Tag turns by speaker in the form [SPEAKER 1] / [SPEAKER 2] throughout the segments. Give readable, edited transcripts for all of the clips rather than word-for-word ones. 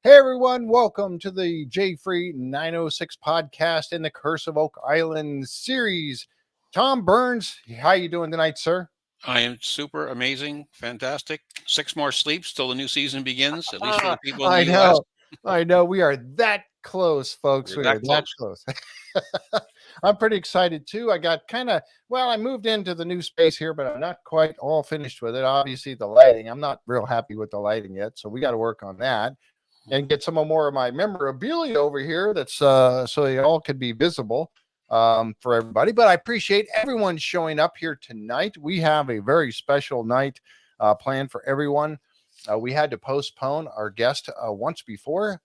[SPEAKER 1] Hey everyone, welcome to the J Free 906 podcast in the Curse of Oak Island series. Tom Burns, how you doing tonight, sir?
[SPEAKER 2] I am super amazing, fantastic. 6 more sleeps till the new season begins, at least for
[SPEAKER 1] Ah,
[SPEAKER 2] the people in the
[SPEAKER 1] I
[SPEAKER 2] US.
[SPEAKER 1] know. I know. We are that close, folks.
[SPEAKER 2] We're
[SPEAKER 1] We are
[SPEAKER 2] that
[SPEAKER 1] that
[SPEAKER 2] close.
[SPEAKER 1] close. I'm pretty excited too. I got I moved into the new space here, but I'm not quite all finished with it. Obviously, the lighting, I'm not real happy with the lighting yet. So we got to work on that and get some more of my memorabilia over here that's so they all could be visible for everybody. But I appreciate everyone showing up here tonight. We have a very special night planned for everyone. We had to postpone our guest once before,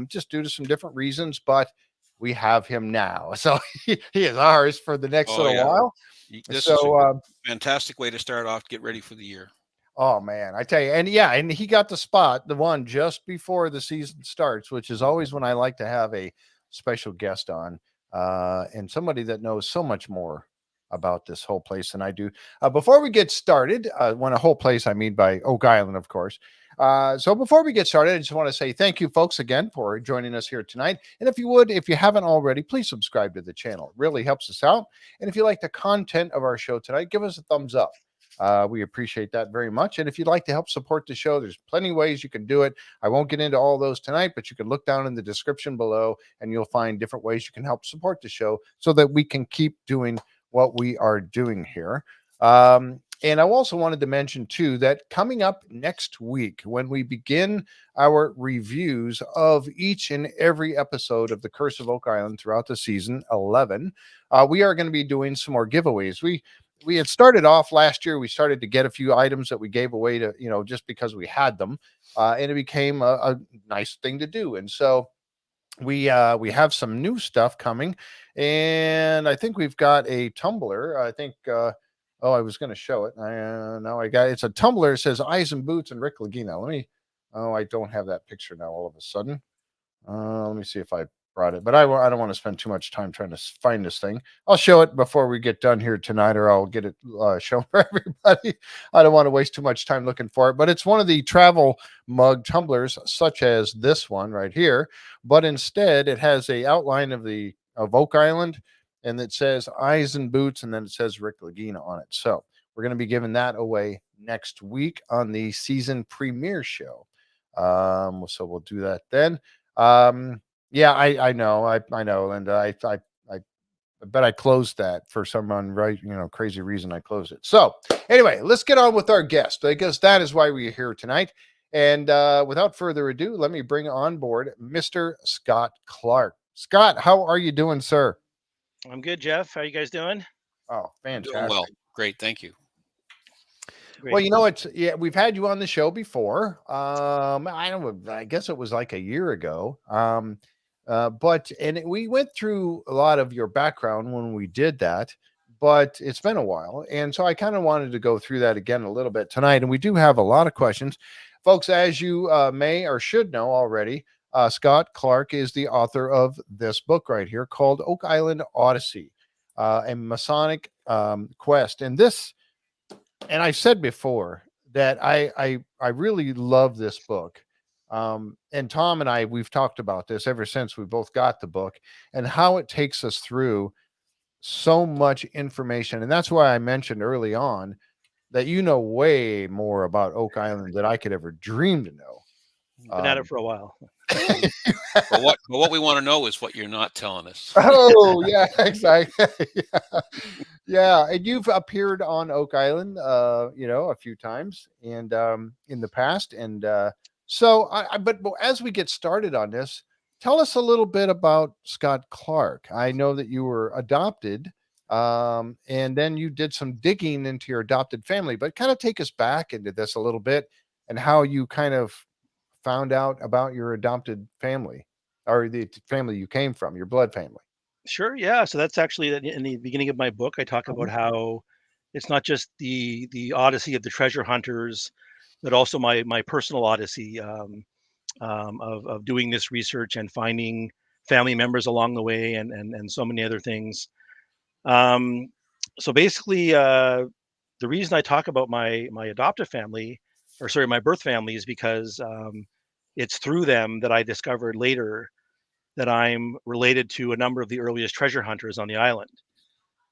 [SPEAKER 1] just due to some different reasons, but we have him now. So he is ours for the next
[SPEAKER 2] Oh,
[SPEAKER 1] little
[SPEAKER 2] yeah.
[SPEAKER 1] while.
[SPEAKER 2] This is a
[SPEAKER 1] So,
[SPEAKER 2] fantastic way to start off, get ready for the year.
[SPEAKER 1] oh man, I tell you, and he got the spot, the one just before the season starts, which is always when I like to have a special guest on, and somebody that knows so much more about this whole place than I do. Before we get started, when a whole place, I mean by Oak Island, of course. So before we get started, I just want to say thank you, folks, again for joining us here tonight. And if you would, if you haven't already, please subscribe to the channel. It really helps us out. And if you like the content of our show tonight, give us a thumbs up. We appreciate that very much. And if you'd like to help support the show, there's plenty of ways you can do it. I won't get into all those tonight, but you can look down in the description below and you'll find different ways you can help support the show so that we can keep doing what we are doing here. And I also wanted to mention, too, that coming up next week, when we begin our reviews of each and every episode of The Curse of Oak Island throughout the season 11, we are going to be doing some more giveaways. We had started off last year. We started to get a few items that we gave away to, just because we had them, and it became a nice thing to do. And so we have some new stuff coming, and I think we've got a tumbler. I think. I was going to show it. Now I got it's a tumbler. It says Eyes and Boots and Rick Lagina. Let me. Oh, I don't have that picture now. All of a sudden. Let me see if I brought it, but I don't want to spend too much time trying to find this thing. I'll show it before we get done here tonight, or I'll get it shown for everybody. I don't want to waste too much time looking for it, but it's one of the travel mug tumblers, such as this one right here. But instead, it has a outline of Oak Island, and it says Eyes and Boots, and then it says Rick Lagina on it. So we're going to be giving that away next week on the season premiere show. So we'll do that then. Yeah, I know, I know, Linda. I bet I closed that for some crazy reason. I closed it. So anyway, let's get on with our guest, because that is why we're here tonight. And without further ado, let me bring on board Mr. Scott Clarke. Scott, how are you doing, sir?
[SPEAKER 3] I'm good, Jeff. How you guys doing?
[SPEAKER 1] Oh,
[SPEAKER 2] I'm doing well.
[SPEAKER 1] fantastic.
[SPEAKER 2] Great, thank you.
[SPEAKER 1] Well,
[SPEAKER 3] Great.
[SPEAKER 1] it's we've had you on the show before. I guess it was like a year ago. We went through a lot of your background when we did that, but it's been a while, and so I kind of wanted to go through that again a little bit tonight. And we do have a lot of questions, folks, as you may or should know already. Scott Clarke is the author of this book right here called Oak Island Odyssey, a Masonic Quest, and I've said before that I really love this book. And Tom and we've talked about this ever since we both got the book, and how it takes us through so much information. And that's why I mentioned early on that you know way more about Oak Island than I could ever dream to know.
[SPEAKER 3] Been at it for a while.
[SPEAKER 2] But what we want to know is what you're not telling us.
[SPEAKER 1] Oh yeah, exactly. Yeah. Yeah, and you've appeared on Oak Island, a few times, and in the past, and but as we get started on this, tell us a little bit about Scott Clarke. I know that you were adopted, and then you did some digging into your adopted family, but kind of take us back into this a little bit and how you kind of found out about your adopted family or the family you came from, your blood family.
[SPEAKER 3] Sure, yeah. So that's actually in the beginning of my book. I talk about
[SPEAKER 1] Mhm.
[SPEAKER 3] how it's not just the odyssey of the treasure hunters, but also my personal odyssey of doing this research and finding family members along the way, and so many other things. Um, so basically, the reason I talk about my adoptive family, or sorry, my birth family, is because it's through them that I discovered later that I'm related to a number of the earliest treasure hunters on the island.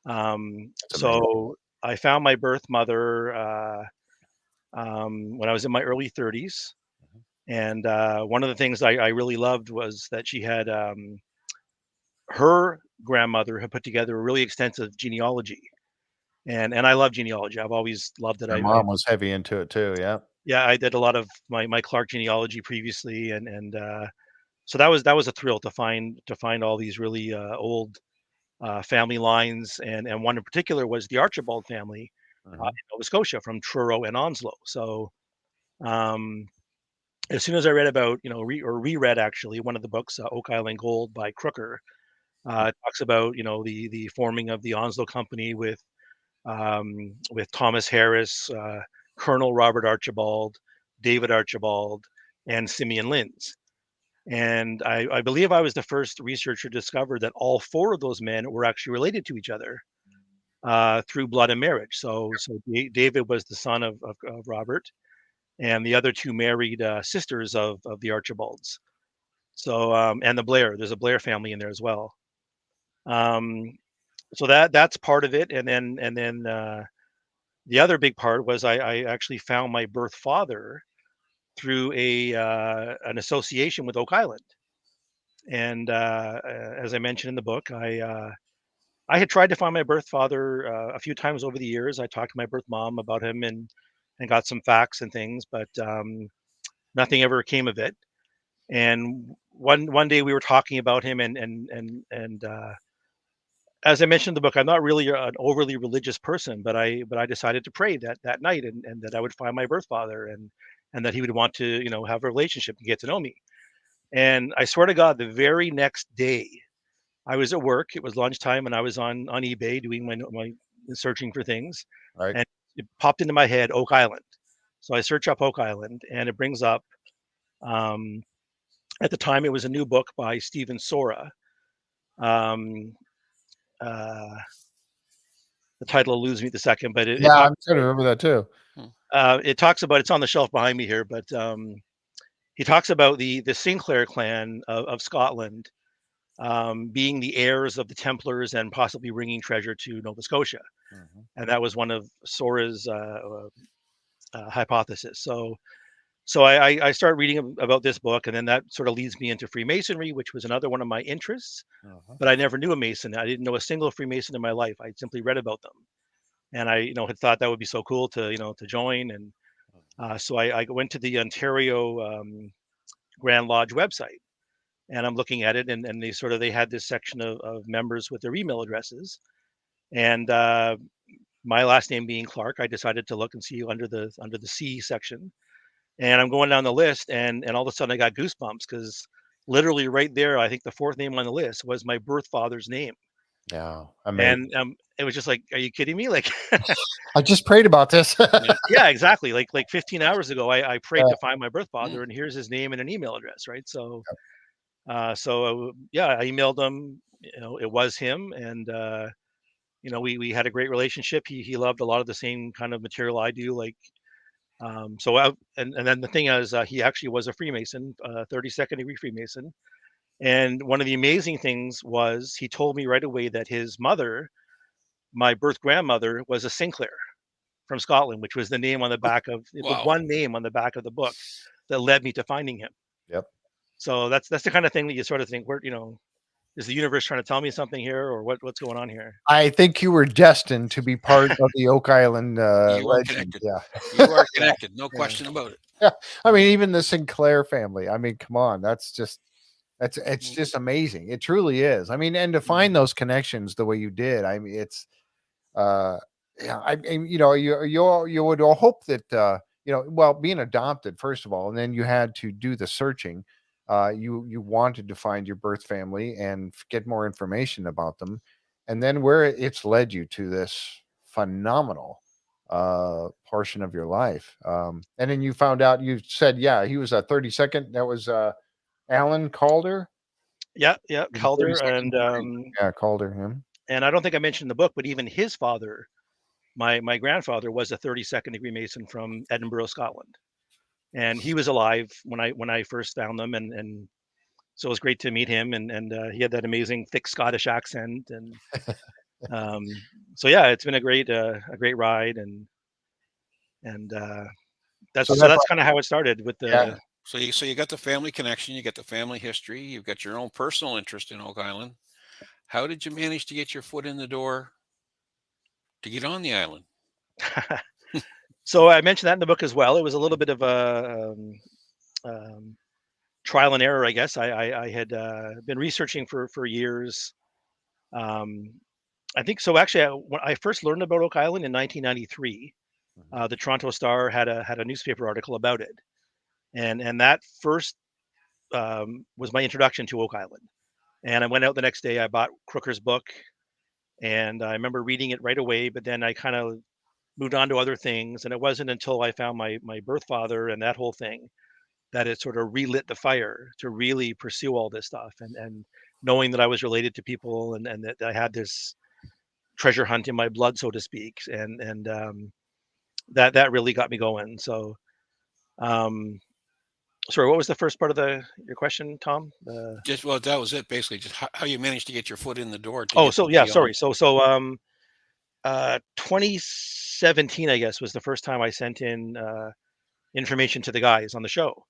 [SPEAKER 1] That's amazing.
[SPEAKER 3] So I found my birth mother when I was in my early 30s. And one of the things I really loved was that she had her grandmother had put together a really extensive genealogy. And I love genealogy. I've always loved it.
[SPEAKER 1] My mom was heavy into it too. Yeah.
[SPEAKER 3] Yeah, I did a lot of my Clarke genealogy previously, and so that was a thrill to find all these really old family lines, and one in particular was the Archibald family in Nova Scotia from Truro and Onslow. So um, as soon as I read about, reread actually one of the books, Oak Island Gold by Crooker, it talks about the forming of the Onslow Company with Thomas Harris, Colonel Robert Archibald, David Archibald, and Simeon Linz. And I believe I was the first researcher to discover that all four of those men were actually related to each other through blood and marriage. So David was the son of Robert, and the other two married sisters of the Archibalds. So and the Blair, there's a Blair family in there as well. So that's part of it, and then the other big part was I actually found my birth father through an association with Oak Island. And as I mentioned in the book, I had tried to find my birth father a few times over the years. I talked to my birth mom about him and got some facts and things, but nothing ever came of it. And one day we were talking about him, and as I mentioned in the book, I'm not really an overly religious person, but I decided to pray that night, and that I would find my birth father, and that he would want to have a relationship and get to know me. And I swear to God, the very next day, I was at work. It was lunchtime, and I was on eBay doing my searching for things,
[SPEAKER 1] Right.
[SPEAKER 3] and it popped into my head Oak Island. So I search up Oak Island, and it brings up. Um, at the time, it was a new book by Stephen Sora. Um, uh, the title will lose me the second, but
[SPEAKER 1] Yeah, I'm trying to remember that too.
[SPEAKER 3] it talks about, it's on the shelf behind me here, but he talks about the Sinclair clan of Scotland being the heirs of the Templars and possibly bringing treasure to Nova Scotia, and that was one of Sora's hypothesis. So I start reading about this book, and then that sort of leads me into Freemasonry, which was another one of my interests. But I never knew a Mason. I didn't know a single Freemason in my life. I simply read about them, and I had thought that would be so cool to join. And so I went to the Ontario Grand Lodge website, and I'm looking at it, and they had this section of members with their email addresses, and my last name being Clarke, I decided to look and see under the C section, and I'm going down the list, and all of a sudden I got goosebumps because literally right there, I think the fourth name on the list was my birth father's name.
[SPEAKER 1] Yeah, amazing.
[SPEAKER 3] And it was just like, are you kidding me? Like,
[SPEAKER 1] I just prayed about this.
[SPEAKER 3] yeah, exactly. Like 15 hours ago, I prayed to find my birth father, and here's his name and an email address, right? So, yeah, I emailed him. It was him, and we had a great relationship. He loved a lot of the same kind of material I do, like. And then the thing is, he actually was a Freemason, 32nd degree Freemason. And one of the amazing things was he told me right away that his mother, my birth grandmother, was a Sinclair from Scotland, which was the name on the back of the one name on the back of the book that led me to finding him.
[SPEAKER 1] Yep.
[SPEAKER 3] So that's the kind of thing that you sort of think, where is the universe trying to tell me something here, or what's going on here?
[SPEAKER 1] I think you were destined to be part of the Oak Island
[SPEAKER 2] You are
[SPEAKER 1] legend.
[SPEAKER 2] connected.
[SPEAKER 1] Yeah,
[SPEAKER 2] You are connected. No question about it.
[SPEAKER 1] yeah. I mean, even the Sinclair family. I mean, come on, it's just amazing. It truly is. I mean, and to find those connections the way you did, I mean, it's yeah. You would all hope that well, being adopted first of all, and then you had to do the searching. You wanted to find your birth family and get more information about them, and then where it's led you to this phenomenal portion of your life. And then you found out, you said, yeah, he was a 32nd. That was Alan Calder.
[SPEAKER 3] Yeah, Calder, and
[SPEAKER 1] yeah, Calder, him.
[SPEAKER 3] And I don't think I mentioned in the book, but even his father, my grandfather, was a 32nd degree Mason from Edinburgh, Scotland. and he was alive when I first found them, and so it was great to meet him, and he had that amazing thick Scottish accent, and um, so yeah, it's been a great ride, and
[SPEAKER 1] So
[SPEAKER 3] that's
[SPEAKER 1] that's
[SPEAKER 3] kind of how it started with
[SPEAKER 1] yeah.
[SPEAKER 3] the.
[SPEAKER 2] So you got the family connection, you got the family history, you've got your own personal interest in Oak Island. How did you manage to get your foot in the door to get on the island?
[SPEAKER 3] So I mentioned that in the book as well. It was a little bit of a trial and error, I guess. I had been researching for years. Um, I think so. Actually, when I first learned about Oak Island in 1993, the Toronto Star had a newspaper article about it, and that first was my introduction to Oak Island. And I went out the next day. I bought Crooker's book, and I remember reading it right away. But then I kind of moved on to other things, and it wasn't until I found my birth father and that whole thing that it sort of relit the fire to really pursue all this stuff, and knowing that I was related to people, and that I had this treasure hunt in my blood, so to speak, and that really got me going. So, um, sorry, what was the first part of your question, Tom?
[SPEAKER 2] Just well, that was it basically. Just how you managed to get your foot in the door to
[SPEAKER 3] Oh,
[SPEAKER 2] get
[SPEAKER 3] so
[SPEAKER 2] to
[SPEAKER 3] yeah,
[SPEAKER 2] be on.
[SPEAKER 3] sorry. 2017, I guess, was the first time I sent in information to the guys on the show,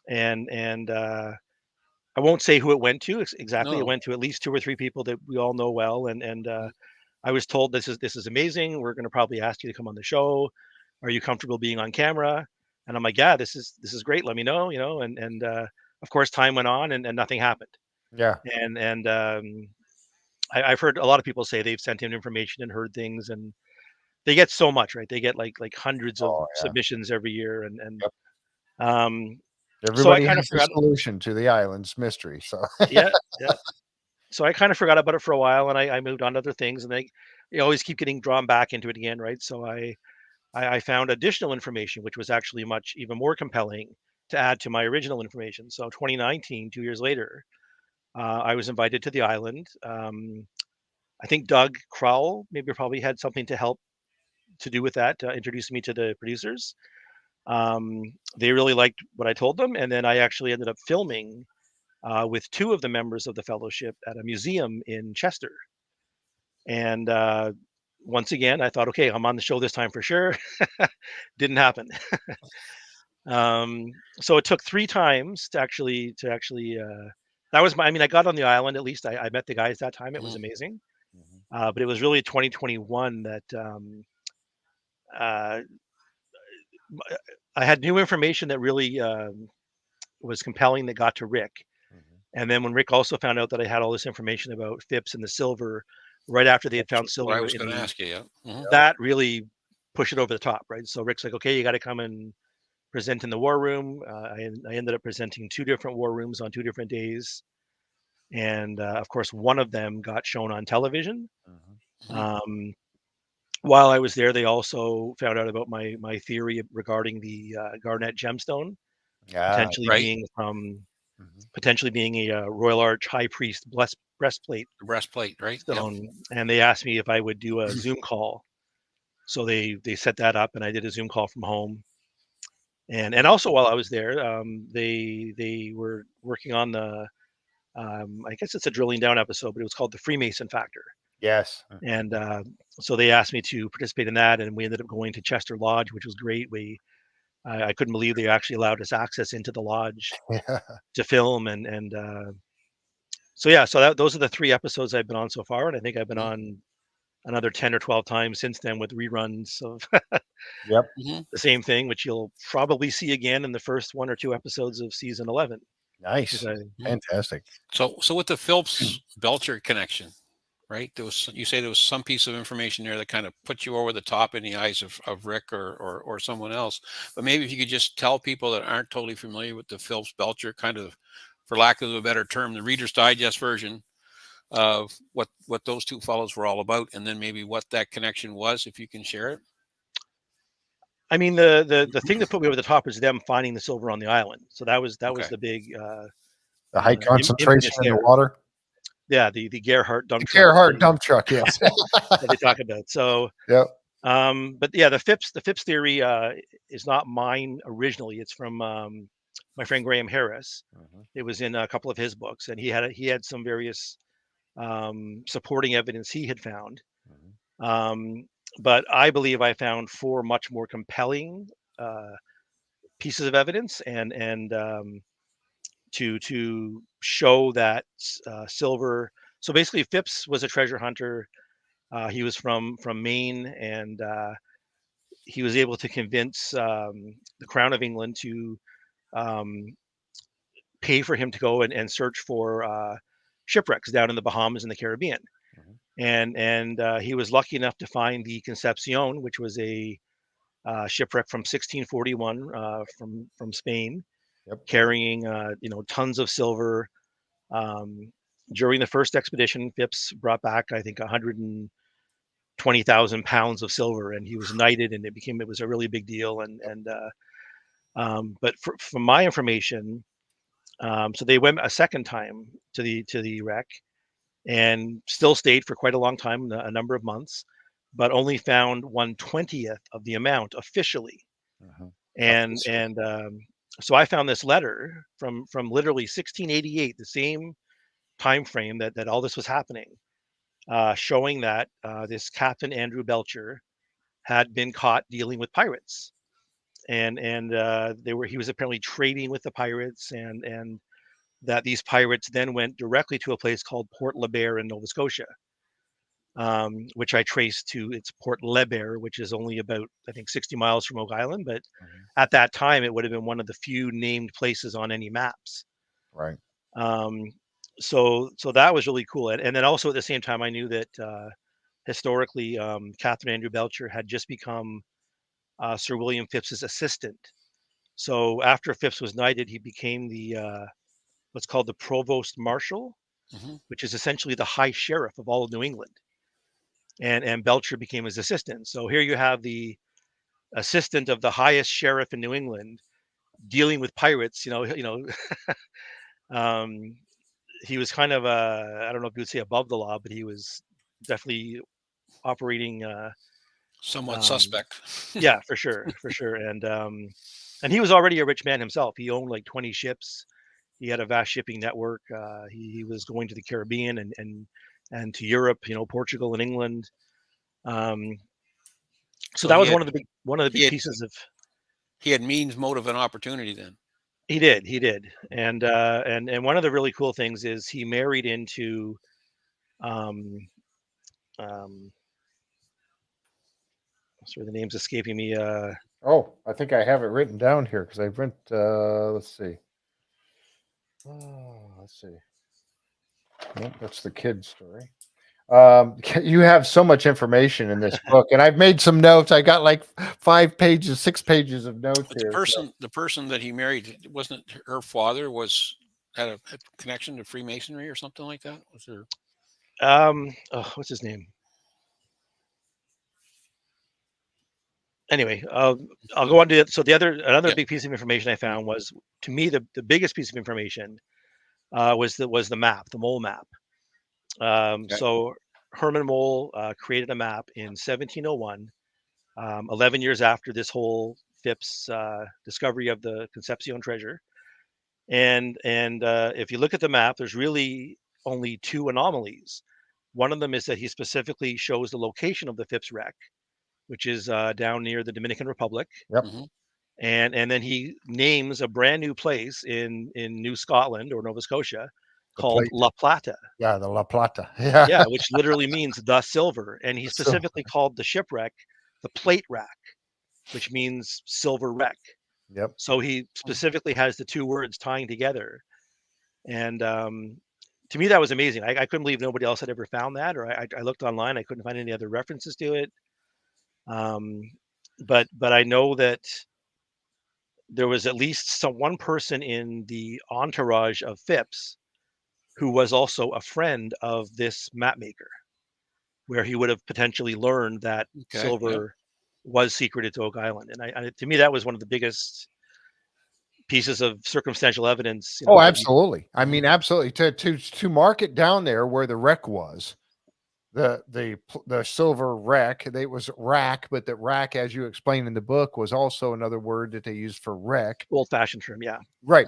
[SPEAKER 3] and I won't say who it went to exactly. It
[SPEAKER 2] No.
[SPEAKER 3] went to at least 2 or 3 people that we all know well, and I was told this is amazing. We're going to probably ask you to come on the show. Are you comfortable being on camera? And I'm like, yeah, this is great. Let me know, and of course, time went on, and nothing happened.
[SPEAKER 1] Yeah.
[SPEAKER 3] And I've heard a lot of people say they've sent in information and heard things, and they get so much, right? They get like hundreds of
[SPEAKER 1] Oh, yeah.
[SPEAKER 3] submissions every year, and
[SPEAKER 1] Yep.
[SPEAKER 3] um, so I
[SPEAKER 1] Everybody
[SPEAKER 3] kind of
[SPEAKER 1] has a
[SPEAKER 3] forgot.
[SPEAKER 1] solution to the island's mystery. So
[SPEAKER 3] Yeah, yeah. So I kind of forgot about it for a while, and I moved on to other things, and you always keep getting drawn back into it again, right? So I found additional information, which was actually much even more compelling to add to my original information. So 2019, 2 years later, I was invited to the island. I think Doug Crowell probably had something to help to do with that, introducing me to the producers. They really liked what I told them, and then I actually ended up filming with 2 of the members of the fellowship at a museum in Chester. And once again, I thought, okay, I'm on the show this time for sure. Didn't happen. Um, so it took 3 times to actually. That was my. I mean, I got on the island. At least I met the guys that time. It was
[SPEAKER 2] Mhm.
[SPEAKER 3] amazing.
[SPEAKER 1] Mhm.
[SPEAKER 3] But it was really 2021 that uh, I had new information that really was compelling that got to Rick.
[SPEAKER 1] Mhm.
[SPEAKER 3] And then when Rick also found out that I had all this information about Phips and the silver, right after they had found
[SPEAKER 2] That's what I
[SPEAKER 3] silver
[SPEAKER 2] was
[SPEAKER 3] in
[SPEAKER 2] going to
[SPEAKER 3] the
[SPEAKER 2] ask you. Yeah. Mhm.
[SPEAKER 3] that really pushed it over the top, right? So Rick's like, okay, you got to come and present in the war room. I ended up presenting 2 different war rooms on 2 different days, and of course, one of them got shown on television.
[SPEAKER 1] Mhm.
[SPEAKER 2] Mhm.
[SPEAKER 3] Um, while I was there, they also found out about my theory regarding the garnet gemstone
[SPEAKER 1] Yeah.
[SPEAKER 3] potentially
[SPEAKER 2] Right.
[SPEAKER 3] being
[SPEAKER 1] Mhm.
[SPEAKER 3] a Royal Arch High Priest breastplate
[SPEAKER 2] The breastplate. Right. Yep.
[SPEAKER 3] stone, and they asked me if I would do a Zoom call. So they set that up, and I did a Zoom call from home. And also while I was there, they were working on the I guess it's a drilling down episode, but it was called the Freemason Factor.
[SPEAKER 1] Yes.
[SPEAKER 3] And so they asked me to participate in that, and we ended up going to Chester Lodge, which was great. I couldn't believe they actually allowed us access into the lodge
[SPEAKER 1] Yeah.
[SPEAKER 3] to film, and so yeah, so those are the 3 episodes I've been on so far, and I think I've been
[SPEAKER 2] Mhm.
[SPEAKER 3] on another 10 or 12 times since then with reruns of
[SPEAKER 1] Yep.
[SPEAKER 2] Mhm.
[SPEAKER 3] the same thing, which you'll probably see again in the first 1 or 2 episodes of season 11.
[SPEAKER 1] Nice.
[SPEAKER 3] Because
[SPEAKER 2] Mhm.
[SPEAKER 1] Fantastic.
[SPEAKER 2] So with the Phips Belcher connection, right? You say there was some piece of information there that kind of put you over the top in the eyes of Rick or someone else. But maybe if you could just tell people that aren't totally familiar with the Phips Belcher, kind of, for lack of a better term, the Reader's Digest version of what those 2 fellows were all about, and then maybe what that connection was, if you can share it.
[SPEAKER 3] I mean, the thing that put me over the top is them finding the silver on the island. So that was
[SPEAKER 2] Okay.
[SPEAKER 3] the big
[SPEAKER 1] The high concentration
[SPEAKER 3] impetus
[SPEAKER 1] in the
[SPEAKER 3] there.
[SPEAKER 1] water.
[SPEAKER 3] Yeah, the Gerhardt
[SPEAKER 1] The
[SPEAKER 3] dump truck
[SPEAKER 1] Gerhardt dump truck. Yes.
[SPEAKER 3] that they talk about. So
[SPEAKER 1] Yep.
[SPEAKER 3] But yeah, the Phips theory is not mine originally. It's from my friend Graham Harris. It was in a couple of his books, and he had some various supporting evidence he had found. But I believe I found 4 much more compelling pieces of evidence, and to show that silver. So basically, Phips was a treasure hunter. He was from Maine, and he was able to convince the Crown of England to um, pay for him to go and search for shipwrecks down in the Bahamas and the Caribbean. And he was lucky enough to find the Concepcion, which was a shipwreck from 1641 from Spain, carrying tons of silver. During the first expedition, Phips brought back, I think, 120,000 pounds of silver, and he was knighted, and it was a really big deal. But from my information, so they went a second time to the wreck, and still stayed for quite a long time, a number of months, but only found 1/20th of the amount officially. And so I found this letter from literally 1688, the same time frame that all this was happening, showing that this Captain Andrew Belcher had been caught dealing with pirates, and he was apparently trading with the pirates, and that these pirates then went directly to a place called Port Le Bear in Nova Scotia, which I traced to its Port Le Bear, which is only about, I think, 60 miles from Oak Island. But at that time, it would have been one of the few named places on any maps.
[SPEAKER 1] Right.
[SPEAKER 3] So that was really cool. And then also at the same time, I knew that historically, Captain Andrew Belcher had just become Sir William Phipps's assistant. So after Phips was knighted, he became the what's called the Provost Marshal, which is essentially the High Sheriff of all of New England. And Belcher became his assistant. So here you have the assistant of the highest sheriff in New England dealing with pirates. He was kind of I don't know if you would say above the law, but he was definitely operating
[SPEAKER 2] somewhat suspect.
[SPEAKER 3] Yeah, for sure. And he was already a rich man himself. He owned like 20 ships. He had a vast shipping network. He was going to the Caribbean and to Europe, Portugal and England. So that was one of the big pieces of.
[SPEAKER 2] He had means, motive, and opportunity then.
[SPEAKER 3] He did. And one of the really cool things is he married into sorry, the name's escaping me.
[SPEAKER 1] Oh, I think I have it written down here because I've written. Let's see. Let's see. Nope, that's the kid's story. You have so much information in this book, and I've made some notes. I got like 6 pages of notes
[SPEAKER 2] but
[SPEAKER 1] here.
[SPEAKER 2] The person that he married, wasn't her father had a connection to Freemasonry or something like that? Was there?
[SPEAKER 3] What's his name? Anyway, I'll go on to it. So another big piece of information I found was, to me, the biggest piece of information was the map, the mole map. So Herman Mole created a map in 1701, 11 years after this whole Phips discovery of the Concepcion treasure. And if you look at the map, there's really only 2 anomalies. One of them is that he specifically shows the location of the Phips wreck, which is down near the Dominican Republic.
[SPEAKER 1] Yep.
[SPEAKER 3] And then he names a brand new place in New Scotland or Nova Scotia called La Plata.
[SPEAKER 1] Yeah, the La Plata. Yeah,
[SPEAKER 3] which literally means the silver. And he specifically called the shipwreck the Plate Rack, which means silver wreck.
[SPEAKER 1] Yep.
[SPEAKER 3] So he specifically has the 2 words tying together. And to me, that was amazing. I couldn't believe nobody else had ever found that, or I looked online, I couldn't find any other references to it. But I know that there was at least one person in the entourage of Phips who was also a friend of this map maker, where he would have potentially learned that silver was secreted to Oak Island. And to me, that was one of the biggest pieces of circumstantial evidence.
[SPEAKER 1] Absolutely. I mean, absolutely. To mark it down there where the wreck was, the silver wreck. It was rack, but that rack, as you explained in the book, was also another word that they used for wreck.
[SPEAKER 3] Old-fashioned term, yeah.
[SPEAKER 1] Right.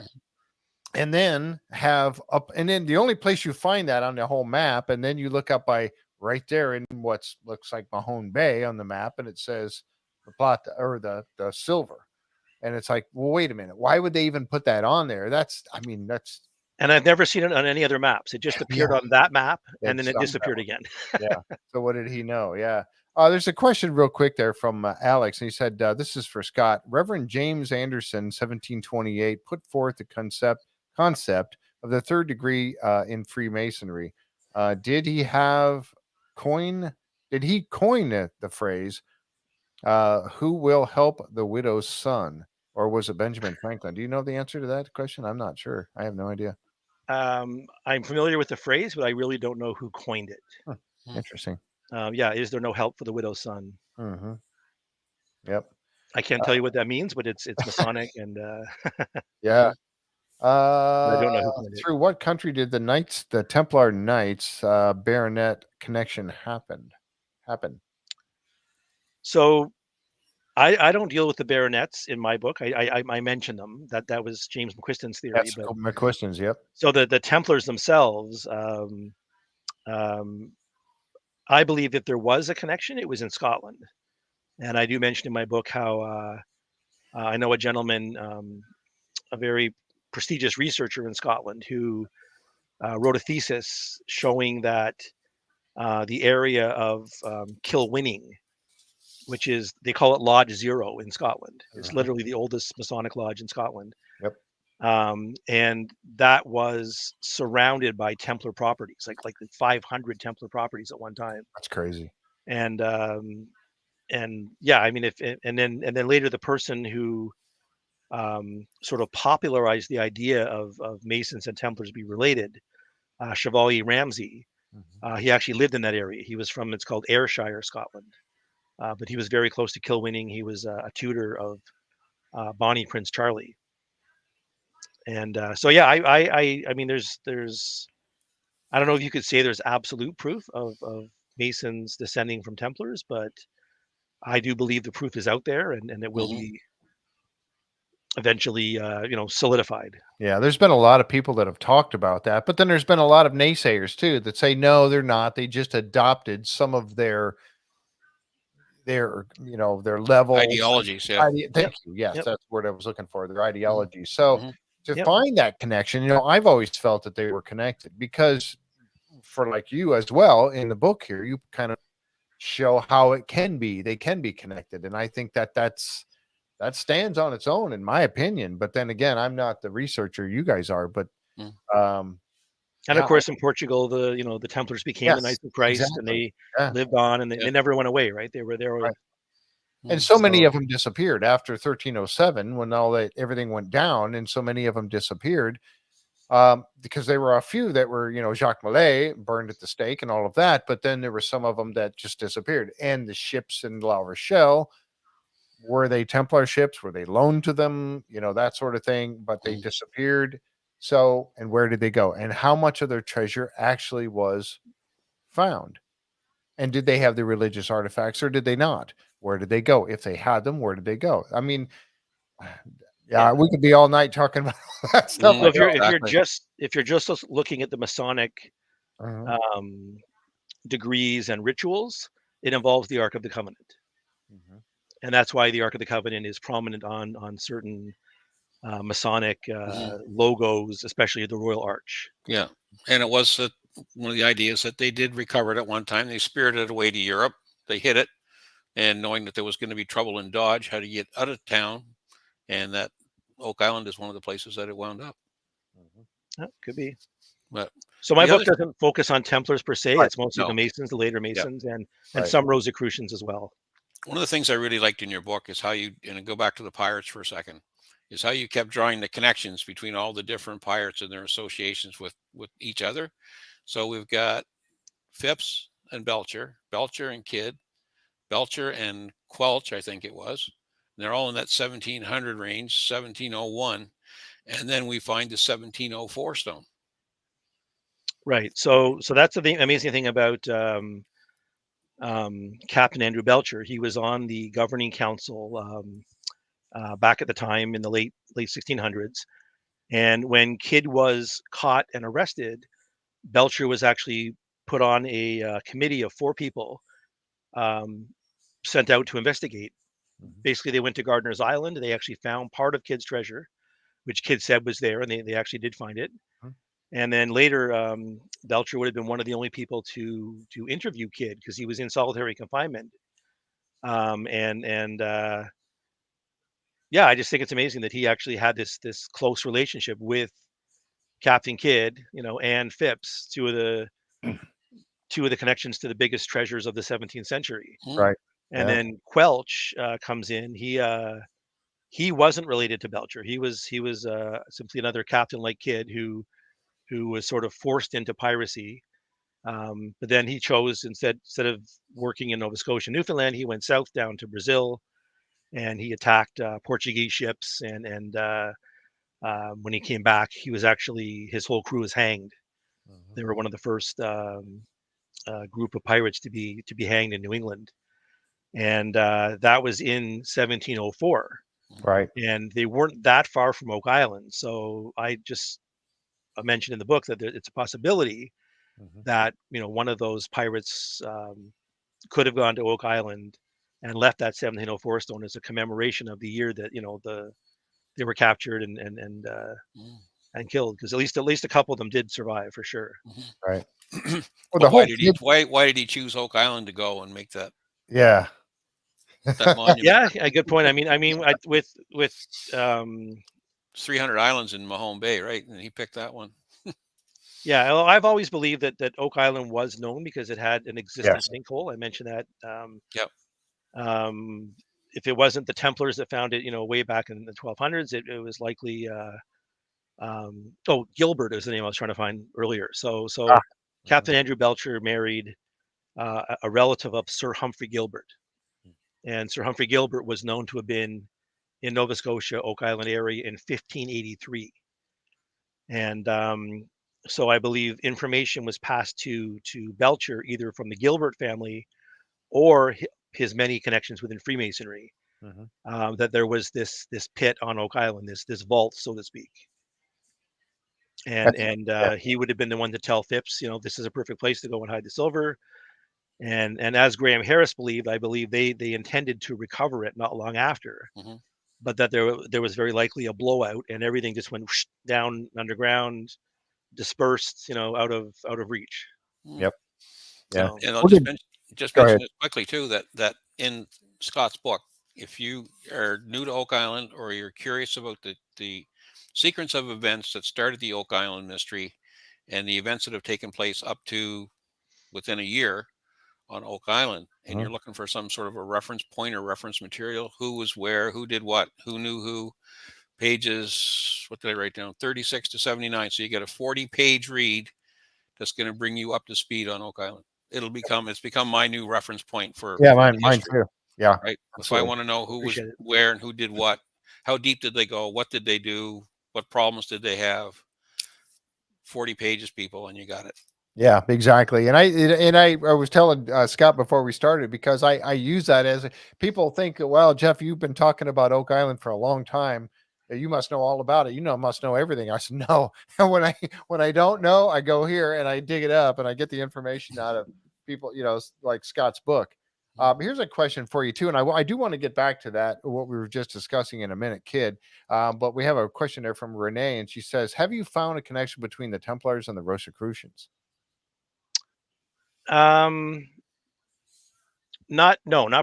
[SPEAKER 1] And then and then the only place you find that on the whole map, and then you look up by right there in what looks like Mahone Bay on the map, and it says the plata or the silver. And it's like, well, wait a minute. Why would they even put that on there? That's
[SPEAKER 3] And I've never seen it on any other maps. It just appeared on that map, and then it disappeared again.
[SPEAKER 1] Yeah. So what did he know? Yeah. There's a question real quick there from Alex, and he said, this is for Scott. Reverend James Anderson, 1728, put forth the concept of the third degree in Freemasonry. Did he coin the phrase, who will help the widow's son? Or was it Benjamin Franklin? Do you know the answer to that question? I'm not sure. I have no idea.
[SPEAKER 3] I'm familiar with the phrase, but I really don't know who coined it.
[SPEAKER 1] Interesting.
[SPEAKER 3] Yeah, is there no help for the widow's son?
[SPEAKER 1] Mm-hmm. Yep.
[SPEAKER 3] I can't tell you what that means, but it's Masonic, and
[SPEAKER 1] yeah.
[SPEAKER 3] I don't know who coined it.
[SPEAKER 1] Through what country did the Templar Knights baronet connection happen?
[SPEAKER 3] So I don't deal with the baronets in my book. I mention them. That was James McQuiston's theory.
[SPEAKER 1] That's
[SPEAKER 3] but
[SPEAKER 1] McQuiston's. Yep.
[SPEAKER 3] so the Templars themselves, I believe that there was a connection. It was in Scotland, and I do mention in my book how I know a gentleman, a very prestigious researcher in Scotland, who wrote a thesis showing that the area of Kilwinning, which is, they call it Lodge Zero in Scotland. It's literally the oldest Masonic lodge in Scotland.
[SPEAKER 1] Yep.
[SPEAKER 3] And that was surrounded by Templar properties, like 500 Templar properties at one time.
[SPEAKER 1] That's crazy.
[SPEAKER 3] And yeah, I mean, and then later the person who sort of popularized the idea of Masons and Templars be related, Chevalier Ramsay, he actually lived in that area. He was from, it's called Ayrshire, Scotland. But he was very close to Kilwinning. He was a tutor of Bonnie Prince Charlie. And so, yeah, I mean, there's, I don't know if you could say there's absolute proof of Masons descending from Templars, but I do believe the proof is out there, and it will be eventually, solidified.
[SPEAKER 1] Yeah, there's been a lot of people that have talked about that, but then there's been a lot of naysayers too that say no, they're not. They just adopted some of their level
[SPEAKER 2] Ideologies. Yeah.
[SPEAKER 1] Thank you. Yes, that's the word I was looking for. Their ideology. So to
[SPEAKER 3] Yep.
[SPEAKER 1] find that connection, I've always felt that they were connected, because for like you as well in the book here, you kind of show how they can be connected, and I think that stands on its own in my opinion. But then again, I'm not the researcher, you guys are, but
[SPEAKER 3] and of course, in Portugal, the Templars became the Knights of Christ, and they lived on, and they never went away, right? They were there.
[SPEAKER 1] Right. And so many of them disappeared after 1307 when everything went down, and so many of them disappeared because there were a few that were, Jacques Millet burned at the stake and all of that, but then there were some of them that just disappeared. And the ships in La Rochelle, were they Templar ships? Were they loaned to them? That sort of thing, but they disappeared. So, and where did they go? And how much of their treasure actually was found? And did they have the religious artifacts or did they not? Where did they go? If they had them, where did they go? I mean, we could be all night talking about that stuff.
[SPEAKER 3] So if you're just looking at the Masonic degrees and rituals, it involves the Ark of the Covenant, and that's why the Ark of the Covenant is prominent on certain Masonic logos, especially the Royal Arch.
[SPEAKER 2] Yeah, and it was one of the ideas that they did recover it at one time. They spirited it away to Europe. They hid it, and knowing that there was going to be trouble in Dodge, how to get out of town, and that Oak Island is one of the places that it wound up.
[SPEAKER 3] That could be.
[SPEAKER 2] But
[SPEAKER 3] so my book doesn't focus on Templars per se. It's mostly the Masons, the later Masons, and some Rosecrucians as well.
[SPEAKER 2] One of the things I really liked in your book is how you, and go back to the pirates for a second, is how you kept drawing the connections between all the different pirates and their associations with each other. So we've got Phips and Belcher, Belcher and Kidd, Belcher and Quelch, I think it was. And they're all in that 1700 range, 1701. And then we find the 1704 stone.
[SPEAKER 3] Right. So that's the amazing thing about Captain Andrew Belcher. He was on the governing council back at the time in the late 1600s. And when Kidd was caught and arrested, Belcher was actually put on a committee of 4 people sent out to investigate. Basically, they went to Gardiner's Island. They actually found part of Kidd's treasure, which Kidd said was there, and they actually did find it. And then later, Belcher would have been one of the only people to interview Kidd because he was in solitary confinement. Yeah, I just think it's amazing that he actually had this close relationship with Captain Kidd, and Phips, two of the connections to the biggest treasures of the 17th century.
[SPEAKER 1] Right.
[SPEAKER 3] And
[SPEAKER 1] Yeah.
[SPEAKER 3] then Quelch comes in. He wasn't related to Belcher. He was simply another captain like Kidd who was sort of forced into piracy. But then he chose instead of working in Nova Scotia, Newfoundland, he went south down to Brazil, and he attacked Portuguese ships. And when he came back, his whole crew was hanged. They were one of the first group of pirates to be hanged in New England, and that was in 1704.
[SPEAKER 1] Right.
[SPEAKER 3] And they weren't that far from Oak Island. So I mentioned in the book that it's a possibility that one of those pirates could have gone to Oak Island and left that 1704 stone as a commemoration of the year that they were captured and killed, because at least a couple of them did survive for sure.
[SPEAKER 1] Right.
[SPEAKER 2] Well, why did he choose Oak Island to go and make that?
[SPEAKER 1] Yeah.
[SPEAKER 2] That monument?
[SPEAKER 3] Yeah, a good point. I mean, with
[SPEAKER 2] 300 islands in Mahone Bay, right? And he picked that one.
[SPEAKER 3] Yeah, well, I've always believed that Oak Island was known because it had an existing sinkhole. I mentioned that.
[SPEAKER 2] Yep.
[SPEAKER 3] If it wasn't the Templars that found it, way back in the 1200s, it was likely. Gilbert is the name I was trying to find earlier. So Captain Andrew Belcher married a relative of Sir Humphrey Gilbert, and Sir Humphrey Gilbert was known to have been in Nova Scotia, Oak Island area in 1583, and so I believe information was passed to Belcher either from the Gilbert family or his many connections within Freemasonry, that there was this pit on Oak Island, this vault, so to speak. And he would have been the one to tell Phips, this is a perfect place to go and hide the silver. And as Graham Harris believed, I believe they intended to recover it not long after, but that there was very likely a blowout and everything just went down underground, dispersed, out of reach.
[SPEAKER 1] Yep. Yeah.
[SPEAKER 2] And I'll just mention this quickly too, that in Scott's book, if you are new to Oak Island or you're curious about the sequence of events that started the Oak Island mystery and the events that have taken place up to within a year on Oak Island, and you're looking for some sort of a reference point or reference material, who was where, who did what, who knew who, pages, what did I write down, 36 to 79. So you get a 40-page read that's going to bring you up to speed on Oak Island. It's become my new reference point for
[SPEAKER 1] mine too. Yeah.
[SPEAKER 2] Right. If I want to know who was where and who did what, how deep did they go, what did they do, what problems did they have, 40 pages, people, and you got it.
[SPEAKER 1] Yeah, exactly. And I was telling Scott before we started, because I use that as people think, well, Jeff, you've been talking about Oak Island for a long time. You must know all about it. Must know everything. I said, no. And when I don't know, I go here and I dig it up and I get the information out of people, like Scott's book. Here's a question for you too. And I do want to get back to that, what we were just discussing in a minute, Kidd. But we have a question there from Renee, and she says, have you found a connection between the Templars and the Rosicrucians?
[SPEAKER 3] Not